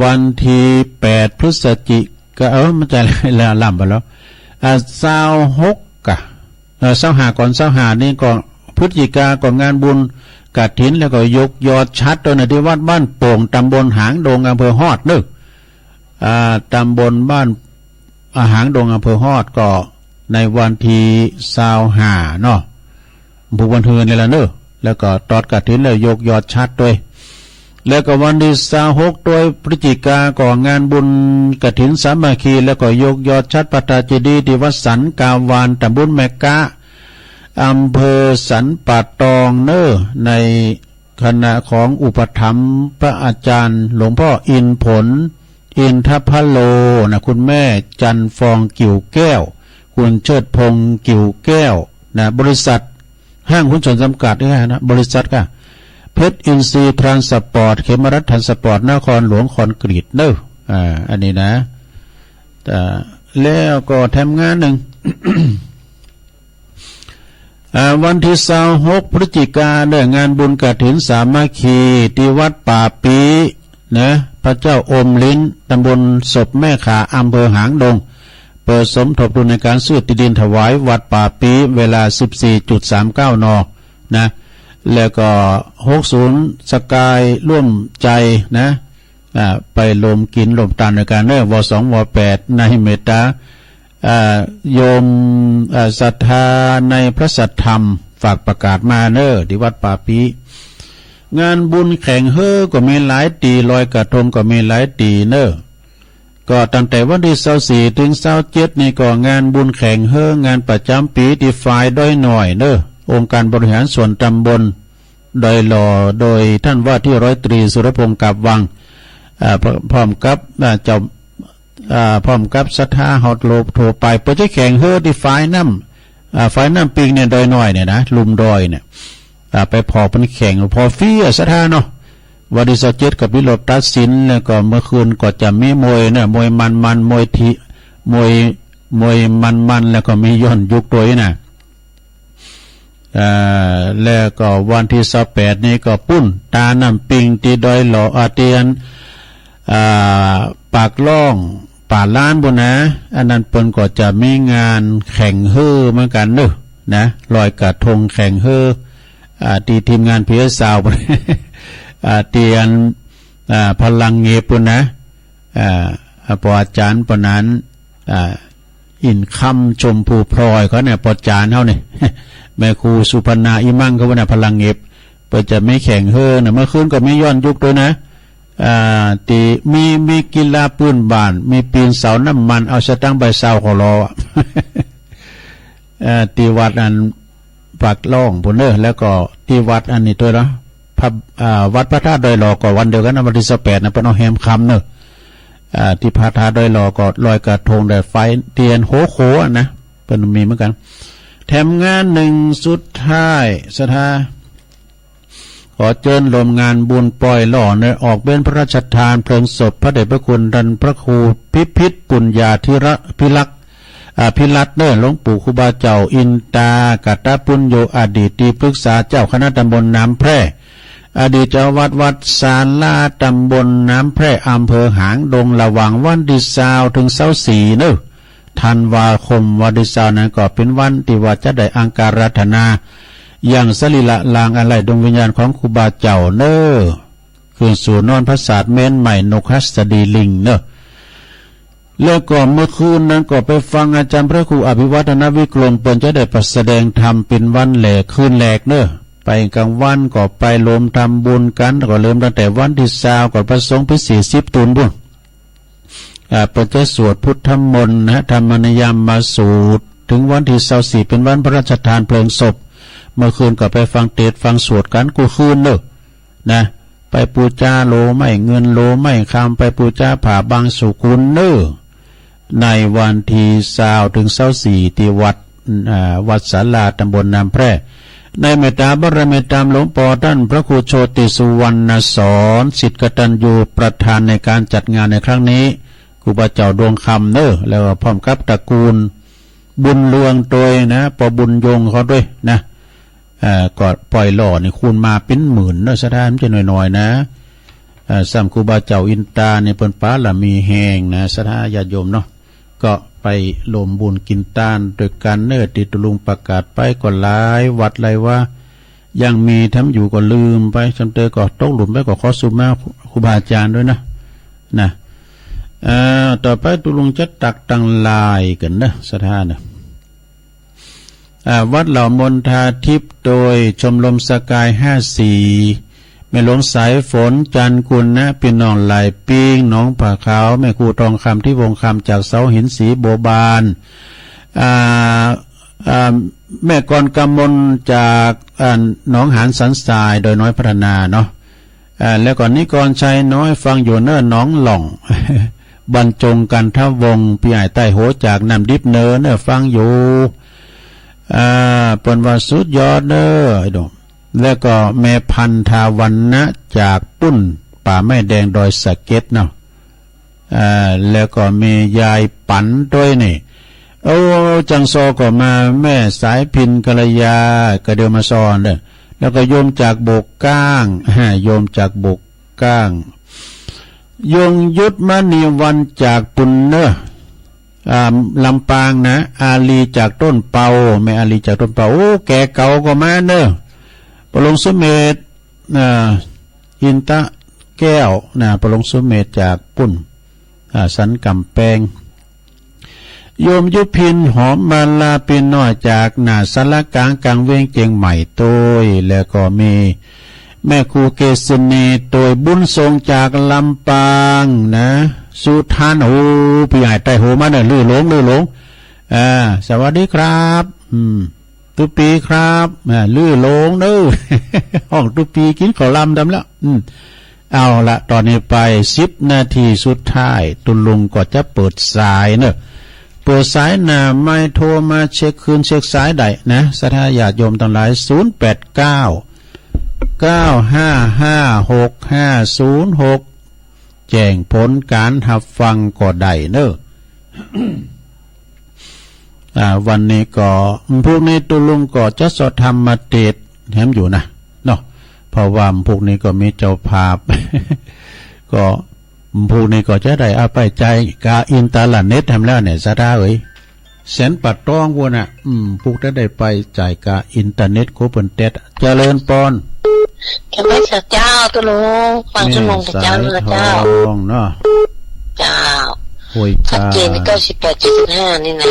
วันที่8พฤศจิกายนมันจะแล้วล่ำไปแล้ว26กะ25ก่อน25นี่ก็พฤศจิกาก็งานบุญกฐินแล้วก็ยกยอดชัดตัวในที่วัดบ้านโป่งตำบลหางดงอำเภอฮอดนึกตำบลบ้านหางดงอำเภอฮอดก็ในวันที่25เนาะบุญวันเทือนนี่ละเนอะแล้วก็ตอดกฐินแล้วยกยอดชัดด้วยแล้วก็วันที่26ด้วยพฤศจิกาก็งานบุญกฐินสามัคคีแล้วก็ยกยอดชัดพระธาตุเจดีย์ที่วัดสันกาวานตำบลแมกะอำเภอสันป่าตองเนอในคณะของอุปถัมภ์พระอาจารย์หลวงพ่ออินผลอินทพโลนะคุณแม่จันฟองกิ่วแก้วคุณเชิดพงษ์กิ่วแก้วนะบริษัทห้างหุ้นส่วนจำกัดนี่นะบริษัทก็เพชรอินทรีย์ทรานสปอร์ตเขมรัฐทรานสปอร์ตนครหลวงคอนกรีตเนออันนี้นะแล้วก็ทำงานหนึ่ง วันที่26พฤศจิกายนได้งานบุญกฐินสามัคคีที่วัดป่าปีนะพระเจ้าอมลิ้นตำบลศพแม่ขาอำเภอหางดงเปิดสมทบทุนในการซื้อที่ดินถวายวัดป่าปีเวลา 14.39 น.นะแล้วก็60สกายร่วมใจนะไปลมกินลมตานในการว2ว8ในเมตตาโยมศรัทธาในพระสัทธรรมฝากประกาศมาที่วัดป่าปีงานบุญแข่งก็มีหลายตีลอยกระทงก็มีหลายตีก็ตั้งแต่วันที่24ถึง27นี่ก็งานบุญแข่งงานประจำปีที่ฝ่ายด้อยหน่อยองค์การบริหารส่วนตำบลดอยหล่อโดยท่านว่าที่100 ตรีสุรพงษ์กับวังพร้อมกับเจ้าพร้อมกับศรัทธาฮอดโลบโทรไปเพื่อจะแข่งที่ฝ่ายน้ำปิงเนี่ยดอยน้อยเนี่ยนะลุมดอยเนี่ยไปพอเป็นแข่งพอฟรีศรัทธาเนาะวันที่27กับวิโรจน์ตัดสินแล้วก็เมื่อคืนก็จะมีมวยมวยมันมวยทีมวยมันแล้วก็มีย้อนยุกตัวน่ะแล้วก็วันที่28นี่ก็ปุ้นตาน้ำปิงที่ดอยหล่ออาเตียนปากล่องป่าล้านบนนะอันนั้นเปิ้นก็จะมีงานแข่งเหมือนกันนะลอยกระทงแข่งตีทีมงานเพียสาวเตียนพลังเงปุนนะปอาจารย์ปนั้นอินคำชมภูพลอยเขาเนี่ยปอาจารย์เขาเนี่ยแม่ครูสุพรรณาอิมั่งเขาเนี่ยพลังเงบเปิดจะไม่แข่งนะเมื่อคืนก็ไม่ย้อนยุคด้วยนะตีมีกีฬาปืนบานมีปีนเสาน้ำมันเอาสตั้งใบเสาขอรอตีวัดอันปากล่องพุ่นแล้วก็ที่วัดอันนี้ตัวนะวัดพระธาตุดอยหล่อก็วันเดียวกันวันที่28นะเป็นเอาแฮมคำที่พระธาตุดอยหล่อก็ลอยกระทงได้ไฟเทียนโคนะเป็นมีเหมือนกันแถมงานหนึ่งสุดท้ายศรัทธาขอเชิญรวมงานบุญปล่อยหล่อในออกเป็นพระราชทานเพลิงศพพระเดชพระคุณท่านพระครูพิพิธปุญญาธิระพิลักษ์พิรัตน์หลวงปู่ครูบาเจ้าอินตากัตตปุญโยอดีตที่ปรึกษาเจ้าคณะตำบลน้ำแพร่อดีตเจ้าวัดศาลาตำบลน้ำแพร่อำเภอหางดงระหว่างวันที่20ถึง24ธันวาคมวันที่20นั้นก็เป็นวันที่ว่าจะได้อังการรัตนาอย่างสรีละลางอะไรดวงวิญญาณของครูบาเจ้าคืนสู่นอนพระศาสตร์เม้นใหม่นกฮัสดีลิงแล้วก็เมื่อคืนนั้นก็ไปฟังอาจารย์พระครูอภิวัฒนวิกรมเปิ่นจะได้ประแสดงธรรมเป็นวันแหลกคืนแหลกไปกลางวันก็ไปรวมทำบุญกันก็เริ่มตั้งแต่วันที่20ก็ประสงค์พิเศษ10 ตุนบุญประจะสวดพุทธมนต์ธรรมนิยามมาสูตรถึงวันที่24เป็นวันพระราชทานเพลิงศพเมื่อคืนก็ไปฟังเทศน์ฟังสวดกันกูคืนนะไปปูจาโลไม่เงินโลไม่คำไปปูจาผ่าบางสุกุลในวันที่20ถึง24ที่วัดศาลาตำบลน้ำแพร่ ในเมตตาบารมีตามหลวงปู่ท่านพระครูโชติสุวรรณสอนศิษย์กตัญญูประธานในการจัดงานในครั้งนี้ครูบาเจ้าดวงคำเนอะแล้วก็พร้อมกับตระกูลบุญเลืองโดยนะปอบุญยงเขาด้วยนะก็ปล่อยหล่อนี่คูณมาเป็นหมื่นเนอะสถานจะหน่อยๆนะสัมครูบาเจ้าอินตาในเปิ้นป้าละมีแหงนะสถานญาติโยมเนาะก็ไปลมบุญกินตานโดยการเนิดติตุลุงประกาศไปก็หลายวัดเลยว่ายังมีทำอยู่ก็ลืมไปจำเตอก็ตกหลุมไปก็ขอสุมาครูบาอาจารย์ด้วยนะต่อไปตุลุงจะตักตังลายกันนะสถานนะวัดเหล่ามนทาทิพย์โดยชมรมสกาย54แม่หลวงสายฝนจันกุลนะพี่น้องไหลปิ้งน้องผ่าขาวแม่ครูทองคำที่วงคำจากเสาหินสีโบบานแม่กรกำมลจากหนองหานสันทรายโดยน้อยพัฒนาเนาะแล้วก่อนนี้กรชัยน้อยฟังอยู่เน้อน้องหล่อง บรรจงกันทวงพี่ใหญ่ใต้โหจากนำดิบเน้อฟังอยู่ปนว่าสุดยอดเน้อไอ้ดงแล้วก็แม่พันธาวันนะจากปุ้นป่าไม้แดงดอยสะเก็ดเนาะแล้วก็มียายปันด้วยนี่จังโซก็มาแม่สายพินกัลยากระเดียวมาซอนเด้อแล้วก็โยมจากบกก้างโยมจากบกก้างยงยุทธมณีวันจากปุณเนอลำปางนะอาลีจากต้นเปาแม่อาลีจากต้นเปาแก่เก่าก็มาเนอปลงสุเมธอินตะแก้วปลงสุเมธจากปุ้นสันกำแปงโยมยุพินหอมมาลาปีน้อยจากหน้าสารกลางเวียงเจียงใหม่ตัวแล้วก็มีแม่ครูเกษณีตัวบุญทรงจากลำปางนะสุธานพี่ใหญ่ไต้โหมาเนี่ยลื่อหลงสวัสดีครับตุปีครับลื่อหลงเด้อ ห้องตุปีกินข้าวลำดำแล้วเอาละตอนนี้ไป10 นาทีสุดท้ายตุลุงก็จะเปิดสายเนอะเปิดสายนะไม่โทรมาเช็คคืนเช็คสายได้นะสัทธาญาติโยมทั้งหลาย089 9556506แจ้งผลการหับฟังก็ได้เนอะ วันนี้ก็พวกนี้ตุลุงก็จะสดธรรมเทศแถมอยู่นะเนาะเพราะว่าพวกนี้ก็มีเจ้าภาพ ก็พวกนี้ก็จะได้เอาไปใจกาอินตาลาเน็ตทำแล้วเนี่ยซะได้แสนปัดต้องวัวน่ะพวกได้ไปจ่ายกาอินเทอร์เน็ตโคเปิลเต็ดเจริญปอนแกไม่สักเจ้าตุลุงฟังชั่วโมงกับเจ้าเลยเจ้าเนาะเจ้าห่วยชัดเจนใน98.75นี่นะ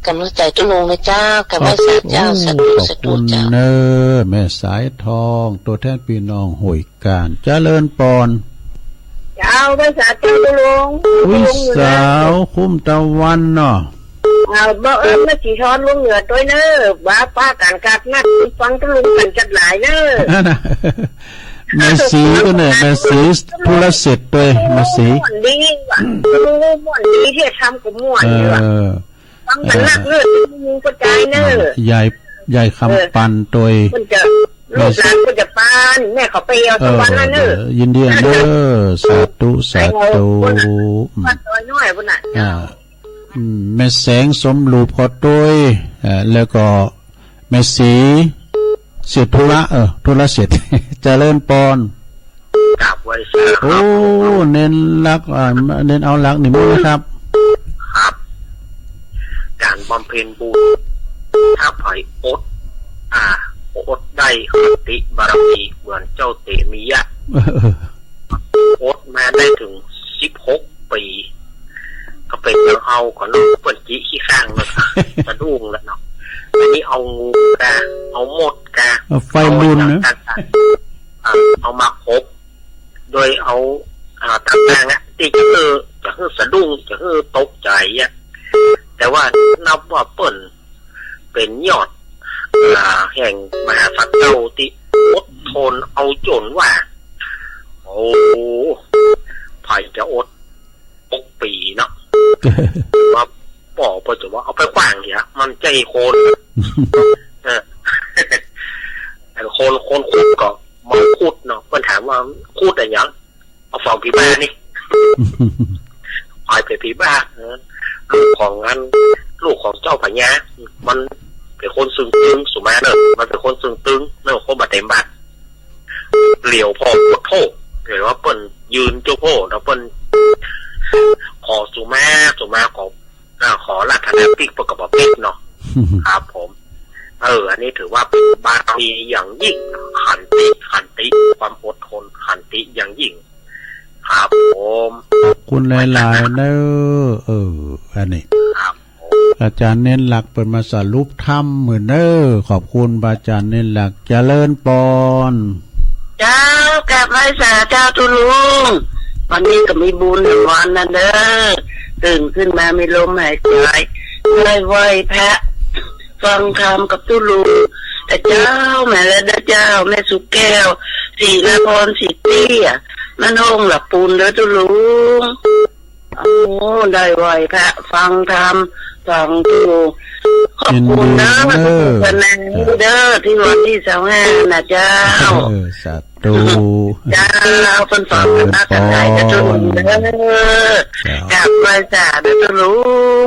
กำลังใจตุลุงนะเจ้ากับไม่สักเจ้าสักดูเจ้าเนอแม่สายทองตัวแทนพี่น้องห่วยการเจริญปอนเจ้าไม่สักเจ้าตุลุงสาวคุ้มตะวันเนาะบ่มาจีช้อนลุงเหนือตัวเนอว่าป้าการกัดนัดฟังตุลุงกันจัดหลายเนอแม่สีก็เนี่ยแม่สีธุรเสร็จด้วยแม่สีม่วนดีว่ะม่วนดีที่ทำกับม่วนนี่ว่ะฟังมันนักเลือดมึงก็ใจเนอยายคำปันโดยมันจะลูกหลานก็จะปานแม่เขาไปเอาสวรรค์นั่นเนอยินดีเด้อสาธุปัดน้อยๆพุ่นน่ะแม่แสงสมรูปขอด้วยแล้วก็แม่สีเสียธุระธุระเสร็จเจริญปอนกราบไหว้โอ้เน้นรักเน้นเอารักนี่มั้งนะครับครับการบำเพ็ญบุญถ้าไผ่อดได้คติบารมีเหมือนเจ้าเตมียะอดมาได้ถึง16 ปีก็เป็นเรื่องเอาของน้องเปิ่นจิขี้ข้างเลยสะดุ้งแล้วเนาะอันนี้เอางูกะเอาหมดกะไฟบุญนะเอามาครบโดยเอาต่างๆอ่ะที่จะคือสะดุ้งจะคือตกใจอ่ะแต่ว่านับว่าเปิ่นเป็นยอดแห่งมหาสัตว์เจ้าที่อดทนเอาจนว่าโอ้ไผ่จะอด6 ปีเนาะว่าบอกไปจะว่าเอาไปขว้างเนี่ยมันใจโคน คนขุดก็มาขุดเนาะเพิ่นถามว่าขุดอะไรยังเอาฝั่งผีบ้านี่ปล่อยไปผีบ้าลูกของงั้นลูกของเจ้าพญามันเป็นคนซึ่งตึงสุมาเนอะมันเป็นคนซึ่งตึงเนอะคนบาเต็มบ้านเหลียวพอกดโทษเห็นว่าเปิ้นยืนเจ้าพ่อแล้วเปิ้นขอสุมาขอรัฐนาปิกประกอบปิกเนาะครับผมอันนี้ถือว่าเป็นบารมีอย่างยิ่งขันติความอดทนขันติอย่างยิ่งครับผมคุณหลายๆเนอะอันนี้ครับอาจารย์เน้นหลักเป็นมาสรุปธรรมเหมือนเนอขอบคุณอาจารย์เน้นหลักเจริญปอนเจ้ากลับมาสาเจ้าทุลุงวันนี้ก็มีบุญหนึ่งวันนั่นเด้อตื่นขึ้นมามีลมหายใจเลยไหวพระฟังธรรมกับทุลุงแต่เจ้าแม่และเจ้าแม่สุแก้วสีละพรสีเตี้ยมันห้องหลับปูนเด้อทุลุงโอ้ได้ไหวพระฟังธรรมฟังทุลุงขอบคุณนะวันนั้นเด้อที่วันที่25นะเจ้าสาธุเจ้าคนฟังกันกันได้จะทุลุงเด้อกลับไปจ่าเด้อทุลุง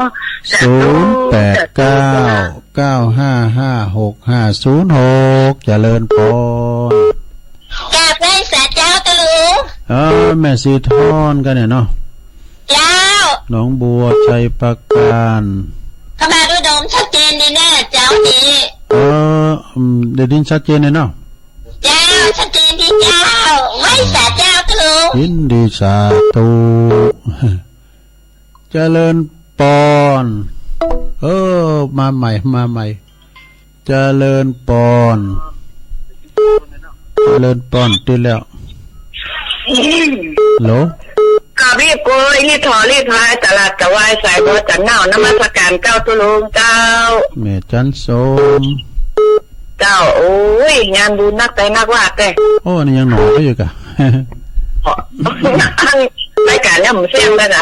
0899555656เจริญพรกลับไปสาเจ้าทุลุงแม่สีทอนกันเนี่ยเนาะเจ้าน้องบัวชัยประการเข้ามาดูดมชัดเจนแน่เจ้าดีเดี๋ยวดิ้นชัดเจนเลยเนาะเจ้าชัดเจนที่เจ้าไว้สาเจ้าทุลุงยินดีสาธุเจริญปอนมาใหม่เจริญปอนตื่นแล้วโหลการีบโกยรีบถอรีบพายตลาดตะวายสายบัวจันเน่านมัสการเก้าทุลุงเจ้าแม่จันสมเจ้าโอ้ยงานบุญนักแต่นักว่าแต่นี่ยังหนอก็อยู่กะรายการเนี่ยมันเสี่ยงแล้วนะ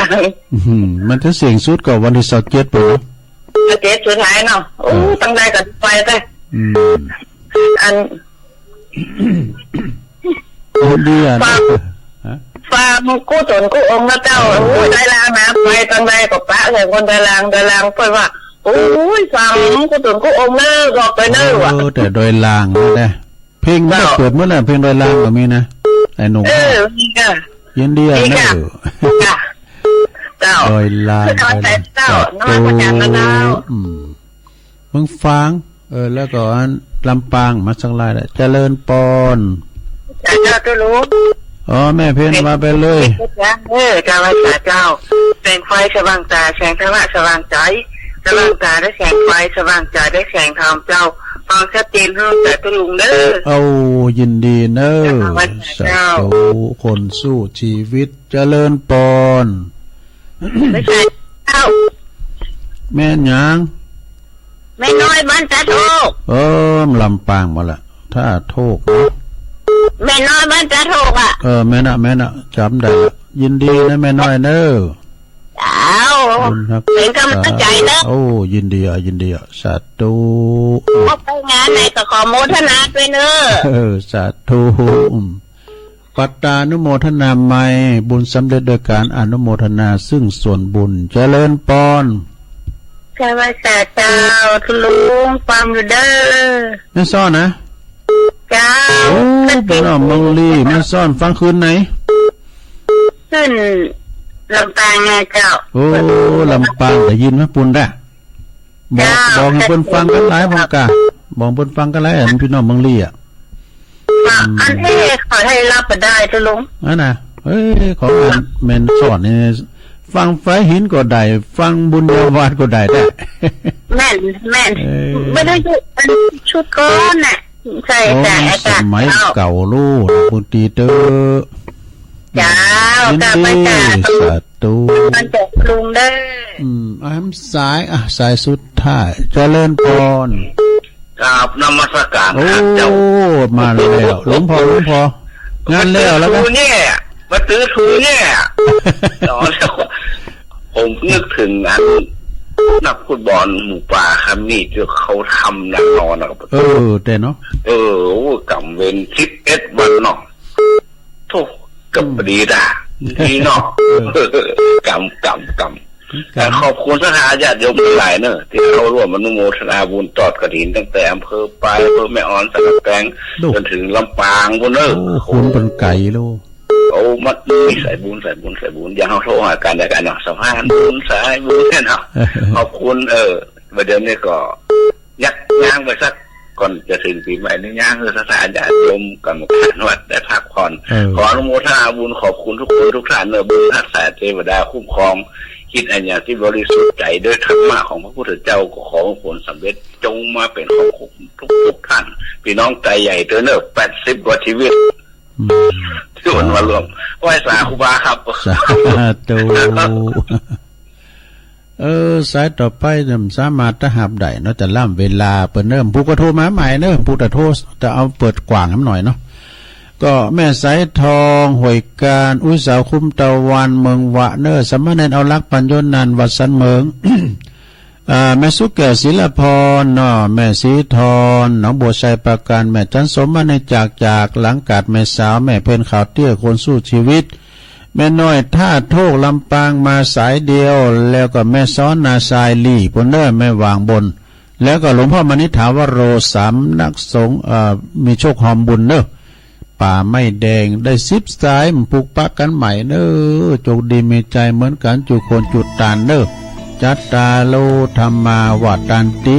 มันจะเสี่ยงสุดกว่าวันที่27ปุ่น27สุดท้ายเนาะโอ้ตั้งได้กันไปแต่อันดีอ่ะฟ้ากู้ตนกู้องค์นะเจ้าโอ้ยได้ลางนะไปตั้งได้กับพระแต่คนได้ลางเพื่อว่าโอ้ยฟังกู้ตนกู้องค์เนอรอกไปเนอว่ะแต่โดยลางนะเพลงไม่เปิดเมื่อไหร่เพลงโดยลางก็มีนะไอ้หนุ่มนี่ก็ยินดีอ่ะเนอเจ้าโดยลางเจ้าน้อยประจันนะเจ้ามึงฟังแล้วก็ลำปางมาสักลายแหละเจริญปอนเจ้าก็รู้แม่เพนมาไปเลยเจ้าเจ้าแสงไฟสว่างตาแสงธรรมะสว่างใจสว่างตาได้แสงไฟสว่างใจได้แสงธรรมเจ้าฟังชัดเจนเรื่องแต่ตุลุงเด้อยินดีเนอสาธุคนสู้ชีวิตเจริญปอนไม่ใช่เจ้าแม่ยังไม่น้อยมันจะโทกลำปางมาละถ้าโทกแม่น้อยมันจะโทกอ่ะแม่น่ะจำได้ยินดีนะแม่น้อยเนอเป็นกำลังใจเนอะยินดีอ่ะสาธุไปงานไหนก็ขอโมทนาด้วยเนอะสาธุปัตตานุโมทนาใหม่บุญสำเร็จโดยการอนุโมทนาซึ่งส่วนบุญเจริญปอนใช่ไหมเจ้าทุลุงฟังอยู่เด้อไม่ซ่อนนะเจ้าเป็นมังลีไม่ซ่อนฟังคืนไหนขึ้นลำปางไงเจ้าลำปางได้ยินไหมปุ่นได้บอกให้เพิ่นฟังกันหลายพ่อกะบอกเพิ่นฟังกันหลายพี่น้องมังลีอ่ะอันนี้ขอให้รับไปได้ทุลุงน่ะขออ่านเมนสอนนี่ฟังไฟหินก็ได้ฟังบุญญาวาสก็ได้แม่นไม่ได้ชุดก้อนน่ะใช่แต่สมัยเก่าลูกบุตรีเตอเจ้ากลับไปจ้าสาธุมันจะลุงได้สายสุดท้ายเจริญพรกราบนมัสการเจ้ามาแล้วหลวงพ่องานแล้วแล้วก็เนี่ยมาตื้อทูเนี่ยผมนึกถึงอัน นักฟุตบอลหมู่ป่าครับนี่ที่เขาทำนักนอนนะครับ แต่เนาะกำเว้น11 วันเนาะโธ่กับดีด่าดีเนาะกำขอบคุณสถานญาติโยมหลายเนอะที่เขาร่วมอนุโมทนาบุญตอดกฐินตั้งแต่อำเภอปลายอำเภอแม่ออนสักแตงจนถึงลำปางบุญเนอะคุณเป็นไก่ลูกมัดมีสายบุญอย่างเขาโทรหากันแต่กันเนาะสะพานบุญสายบุญเนาะขอบคุณประเดี๋ยวนี้ก็ยักย่างไปสักก่อนจะถึงปีใหม่นี่ย่างสถานญาติโยมกรรมการวัดได้พักผ่อนขออนุโมทนาบุญขอบคุณทุกคนทุกท่านเนอะบุญรักษาเทวดาคุ้มครองคิดอันอย่างที่บริสุทธิ์ใจด้วยธรรมะของพระพุทธเจ้าก็ขอผลสำเร็จจงมาเป็นของทุกท่านพี่น้องใจใหญ่เนอะ80 กว่าชีวิตที่วันมารวมไหว้สาครูบาครับสาธุสายต่อไปสามารถจะหับได้เนาะจะล่ำเวลาเปิดเริ่มผู้กระโทรมาใหม่เนอะผู้กระโทรจะเอาเปิดกว่างน้ำหน่อยเนาะก็แม่สายทองหวยการอุ้ยสาวคุ้มตะวันเมืองวะเนอสมณเณรเอาลักปัญญนันวัดสันเมือง แม่สุกแก่ศิลพรเนาะแม่สีทอนหนองบัวชัยประการแม่จันสมมาในจากหลังกาดแม่สาวแม่เพิ่นขาวเตี้ยคนสู้ชีวิตแม่น้อยท่าโทกลำปางมาสายเดียวแล้วก็แม่ซ้อนนาสายลี่ปนเนอแม่วางบนแล้วก็หลวงพ่อมณิษฐาวโร3 นักสงฆ์มีโชคหอมบุญเนอป่าไม่แดงได้10 สายผูกปักกันใหม่เนอจกดีมีใจเหมือนกันจุคนจุดตานเนอจัตตาโลธรรมาวัฏันติ